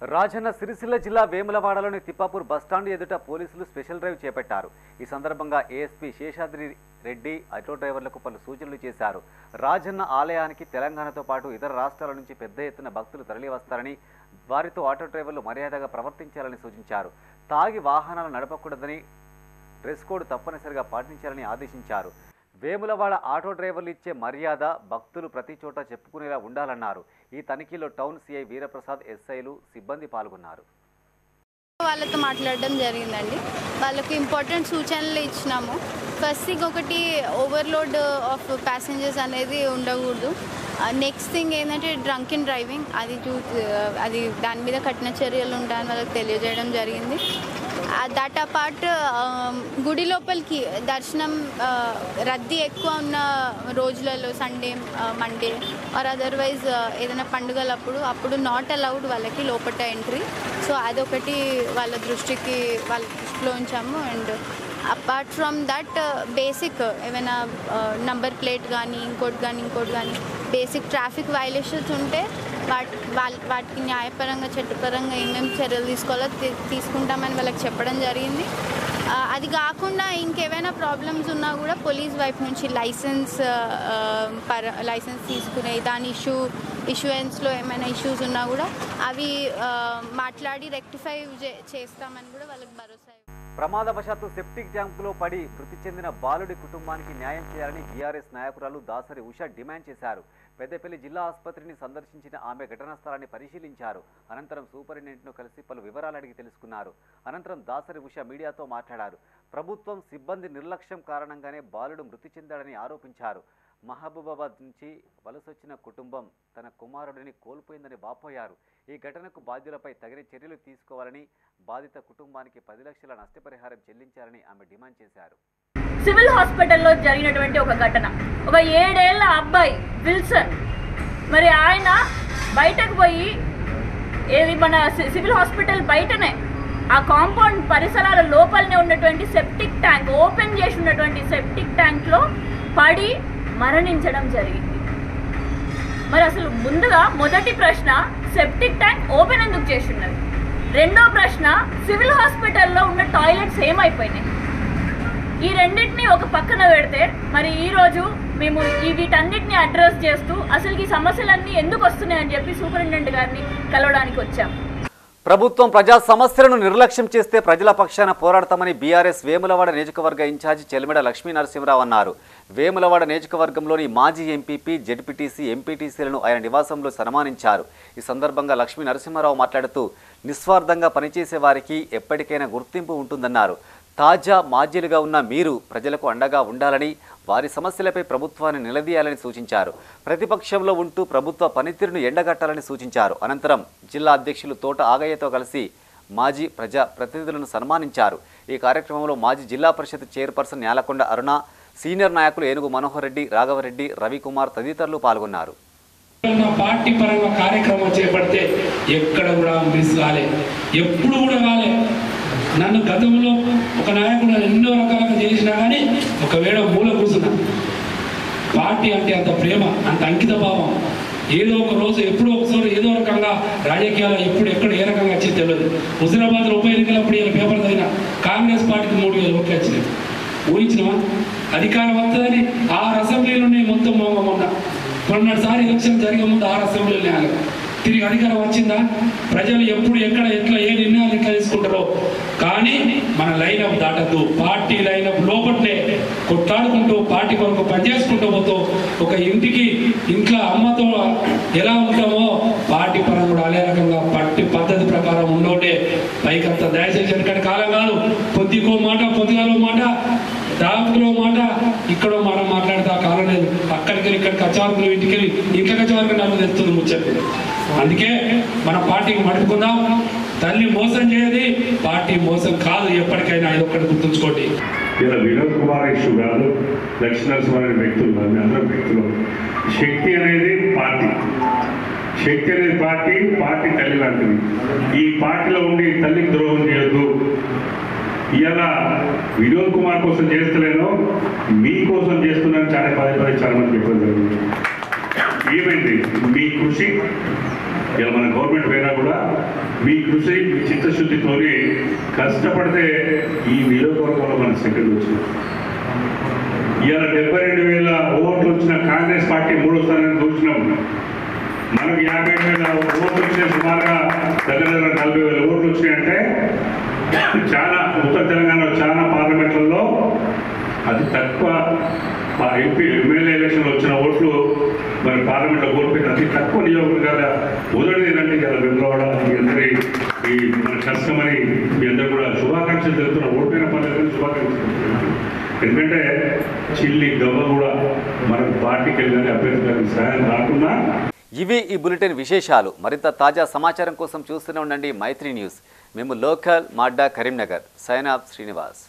Rajanna Sircilla జిల్లా వేములవాడలోని తిప్పాపూర్ బస్టాండ్ ఎదుట పోలీసులు స్పెషల్ డ్రైవ్ చేపట్టారు. ఈ సందర్భంగా ఏఎస్పీ శేషాద్రి రెడ్డి ఆటో డ్రైవర్లకు పలు సూచనలు చేశారు. రాజన్న ఆలయానికి తెలంగాణతో పాటు ఇతర రాష్ట్రాల నుంచి పెద్ద ఎత్తున భక్తులు తరలివస్తారని, వారితో ఆటో డ్రైవర్లు మర్యాదగా ప్రవర్తించాలని సూచించారు. తాగి వాహనాలు నడపకూడదని, డ్రెస్ కోడ్ తప్పనిసరిగా పాటించాలని ఆదేశించారు. వేములవాడ ఆటో డ్రైవర్లు ఇచ్చే మర్యాద భక్తులు ప్రతి చోట చెప్పుకునేలా ఉండాలన్నారు. ఈ తనిఖీలో టౌన్ సిఐ వీరప్రసాద్, ఎస్ఐలు, సిబ్బంది పాల్గొన్నారు. వాళ్ళతో మాట్లాడడం జరిగిందండి. వాళ్ళకి ఇంపార్టెంట్ సూచనలు ఇచ్చినాము. ఫస్ట్ థింగ్ ఒకటి, ఓవర్లోడ్ ఆఫ్ ప్యాసింజర్స్ అనేది ఉండకూడదు. నెక్స్ట్ థింగ్ ఏంటంటే డ్రంక్ అండ్ డ్రైవింగ్, అది దాని మీద కఠిన చర్యలు ఉంటాయని వాళ్ళకి తెలియజేయడం జరిగింది. దట్ అపార్ట్ గుడి లోపలికి దర్శనం రద్దీ ఎక్కువ ఉన్న రోజులలో, సండే, మండే ఆర్ అదర్వైజ్ ఏదైనా పండుగలప్పుడు నాట్ అలౌడ్ వాళ్ళకి లోపల ఎంట్రీ. సో అదొకటి వాళ్ళ దృష్టిలో ఉంచాము. And apart from that basic ఏమైనా నంబర్ ప్లేట్ కానీ ఇంకోటి కానీ బేసిక్ ట్రాఫిక్ వైలేషన్స్ ఉంటే వాటికి న్యాయపరంగా చట్టపరంగా ఏమేమి చర్యలు తీసుకోవాలో తీసుకుంటామని వాళ్ళకి చెప్పడం జరిగింది. అది కాకుండా ఇంకేమైనా ప్రాబ్లమ్స్ ఉన్నా కూడా పోలీస్ వైపు నుంచి లైసెన్స్ తీసుకునే దాని ఇష్యూయెన్స్లో ఏమైనా ఇష్యూస్ ఉన్నా కూడా అవి మాట్లాడి రెక్టిఫై చేస్తామని కూడా వాళ్ళకి భరోసా. ప్రమాదవశాత్తు సెప్టిక్ ట్యాంకులో పడి మృతి చెందిన బాలుడి కుటుంబానికి న్యాయం చేయాలని బీఆర్ఎస్ నాయకురాలు దాసరి ఉష డిమాండ్ చేశారు. పెద్దపల్లి జిల్లా ఆసుపత్రిని సందర్శించిన ఆమె ఘటనా స్థలాన్ని పరిశీలించారు. అనంతరం సూపరింటెండెంట్ను కలిసి పలు వివరాలు అడిగి తెలుసుకున్నారు. అనంతరం దాసరి ఉష మీడియాతో మాట్లాడారు. ప్రభుత్వం సిబ్బంది నిర్లక్ష్యం కారణంగానే బాలుడు మృతి చెందాడని ఆరోపించారు. మహబూబాబాద్ నుంచి వలసొచ్చిన కుటుంబం తన కుమారుడిని కోల్పోయిందని వాపోయారు. ఈ ఘటనకు బాధ్యులపై తగిన చర్యలు తీసుకోవాలని, బాధిత కుటుంబానికి 10 లక్షల నష్టపరిహారం చెల్లించాలని ఆమె డిమాండ్ చేశారు. సివిల్ హాస్పిటల్లో జరిగినటువంటి ఒక ఘటన, ఒక 7 ఏళ్ల అబ్బాయి విల్సన్, మరి ఆయన బయటకు పోయి మన సివిల్ హాస్పిటల్ బయటనే ఆ కాంపౌండ్ పరిసరాల లోపలనే ఉన్నటువంటి సెప్టిక్ ట్యాంక్, ఓపెన్ చేసి ఉన్నటువంటి సెప్టిక్ ట్యాంక్లో పడి మరణించడం జరిగింది. మరి అసలు ముందుగా మొదటి ప్రశ్న, సెప్టిక్ ట్యాంక్ ఓపెన్ ఎందుకు చేసి ఉన్నది? రెండో ప్రశ్న, సివిల్ హాస్పిటల్లో ఉన్న టాయిలెట్స్ ఏమైపోయినాయి? ఈ రెండింటిని ఒక పక్కన పెడితే మరి ఈరోజు మేము వీటన్నిటిని అడ్రస్ చేస్తూ అసలు ఈ సమస్యలన్నీ ఎందుకు వస్తున్నాయని చెప్పి సూపరింటెండెంట్ గారిని కలవడానికి వచ్చాం. ప్రభుత్వం ప్రజా సమస్యలను నిర్లక్ష్యం చేస్తే ప్రజల పక్షాన పోరాడతామని బీఆర్ఎస్ వేములవాడ నియోజకవర్గ ఇన్ఛార్జి చెల్మెడ లక్ష్మీ నరసింహరావు అన్నారు. వేములవాడ నియోజకవర్గంలోని మాజీ ఎంపీపీ, జెడ్పీటీసీ, ఎంపీటీసీలను ఆయన నివాసంలో సన్మానించారు. ఈ సందర్భంగా లక్ష్మీ నరసింహరావు మాట్లాడుతూ నిస్వార్థంగా పనిచేసే వారికి ఎప్పటికైనా గుర్తింపు ఉంటుందన్నారు. తాజా మాజీలుగా ఉన్న మీరు ప్రజలకు అండగా ఉండాలని, వారి సమస్యలపై ప్రభుత్వాన్ని నిలదీయాలని సూచించారు. ప్రతిపక్షంలో ఉంటూ ప్రభుత్వ పనితీరును ఎండగట్టాలని సూచించారు. అనంతరం జిల్లా అధ్యక్షులు తోట ఆగయ్యతో కలిసి మాజీ ప్రజా ప్రతినిధులను సన్మానించారు. ఈ కార్యక్రమంలో మాజీ జిల్లా పరిషత్ చైర్పర్సన్ న్యాలకొండ అరుణ, సీనియర్ నాయకులు ఏనుగు మనోహర్ రెడ్డి, రాఘవరెడ్డి, రవికుమార్ తదితరులు పాల్గొన్నారు. పార్టీ పరంగా కార్యక్రమం చేపడితే ఎక్కడ కూడా మిస్ కాలే, ఎప్పుడు కూడా కాలే. నన్ను గతంలో ఒక నాయకుడు ఎన్నో రకాలుగా చేసినా కానీ ఒకవేళ మూల కూర్చున్నా. పార్టీ అంటే అంత ప్రేమ, అంత అంకిత భావం. ఏదో ఒక రోజు ఎప్పుడో ఒకసారి ఏదో రకంగా రాజకీయాలు ఎప్పుడు ఎక్కడ ఏ రకంగా వచ్చి తెలియదు. హుజరాబాద్లో ఉప ఎన్నికలప్పుడు ఇలా పేపర్ చదివిన కాంగ్రెస్ పార్టీకి 3000 ఓట్లు వచ్చినాయి. ఊహించినవా అధికారం వస్తుందని? 6 అసెంబ్లీలోనే మొత్తం మొన్నటిసారి ఎలక్షన్ జరిగే ముందు 6 అసెంబ్లీలు తిరిగి అధికారం వచ్చిందా? ప్రజలు ఎప్పుడు ఎక్కడ ఎట్లా ఏ నిర్ణయాలు ఎట్లా తీసుకుంటారో కానీ మన లైనప్ దాటద్దు. పార్టీ లైనప్ లోపట్నే కొట్లాడుకుంటూ పార్టీ కొరకు పనిచేసుకుంటూ పోతూ ఒక ఇంట్లో అమ్మతో ఎలా ఉంటామో పార్టీ పరంగా కూడా అదే రకంగా పద్ధతి ప్రకారం ఉండోటే పైకంతా దయచేసి ఎందుకంటే కాలం కాదు. పొద్దుకో మాట, పొద్దుగాలో మాట, దావతులో మాట, ఇక్కడో మాట మాట్లాడితే ఆ కాలం లేదు. అక్కడికి ఇక్కడికి అచ్చారుకులు ఇంటికి వెళ్ళి ఇంట్లోకి వచ్చేవారికి నాకు తెస్తుంది ముచ్చట్లు. అందుకే మన పార్టీకి మడుపుకుందాం. తల్లి మోసం చేయది, పార్టీ మోసం కాదు. ఎప్పటికైనా ఇది ఒక్కటి గుర్తుంచుకోండి. ఇలా వినోద్ కుమార్ ఇష్యూ కాదు, లక్ష్మీనరసింహ అనే వ్యక్తులు కాదు, మీ అందరి వ్యక్తులు. శక్తి అనేది పార్టీ, శక్తి అనేది పార్టీ తల్లి లాంటిది. ఈ పార్టీలో ఉండి తల్లికి ద్రోహం చేయొద్దు. ఇలా వినోద్ కుమార్ కోసం చేస్తలేను, మీకోసం చేస్తున్నాను చాలా పదే చాలా మంది చెప్పడం జరిగింది. ఏమైంది మీ కృషి? ఇలా మన గవర్నమెంట్ పోయినా కూడా మీ కృషి, మీ చిత్తశుద్ధితో కష్టపడితే ఈ నియోజకవర్గంలో మనకు సెకండ్ వచ్చింది. ఇవాళ 72,000 ఓట్లు వచ్చిన కాంగ్రెస్ పార్టీ 3వ స్థానాన్ని చూసినాం. మనకు 50,000 ఓట్లు వచ్చినాయి. సుమారుగా దగ్గర 40,000 ఓట్లు వచ్చినాయంటే చాలా ఉత్తర తెలంగాణలో చాలా పార్లమెంట్లలో అతి తక్కువ ఎమ్మెల్యే ఎలక్షన్లో వచ్చిన ఓట్లు మరి పార్లమెంట్లో కోల్పోయిన అతి తక్కువ నియోజకవర్గాల మొదటిదేనండి ఇలా వెంగళవాడ. మీ అందరి ఈ మన కష్టమని మీ అందరూ కూడా శుభాకాంక్షలు తెలుపుతున్నారు. ఓడిపోయిన పనులు శుభాకాంక్షలు. ఎందుకంటే చిల్లి గవ్వ కూడా మనకు పార్టీకి వెళ్ళి అభ్యర్థులకు సహాయం రాకుండా. ఇవి ఈ బులెటిన్ విశేషాలు. మరింత తాజా సమాచారం కోసం చూస్తూనే ఉండండి మైత్రి న్యూస్. మేము లోకల్ మాడ్డా కరీంనగర్. Sign off Srinivas.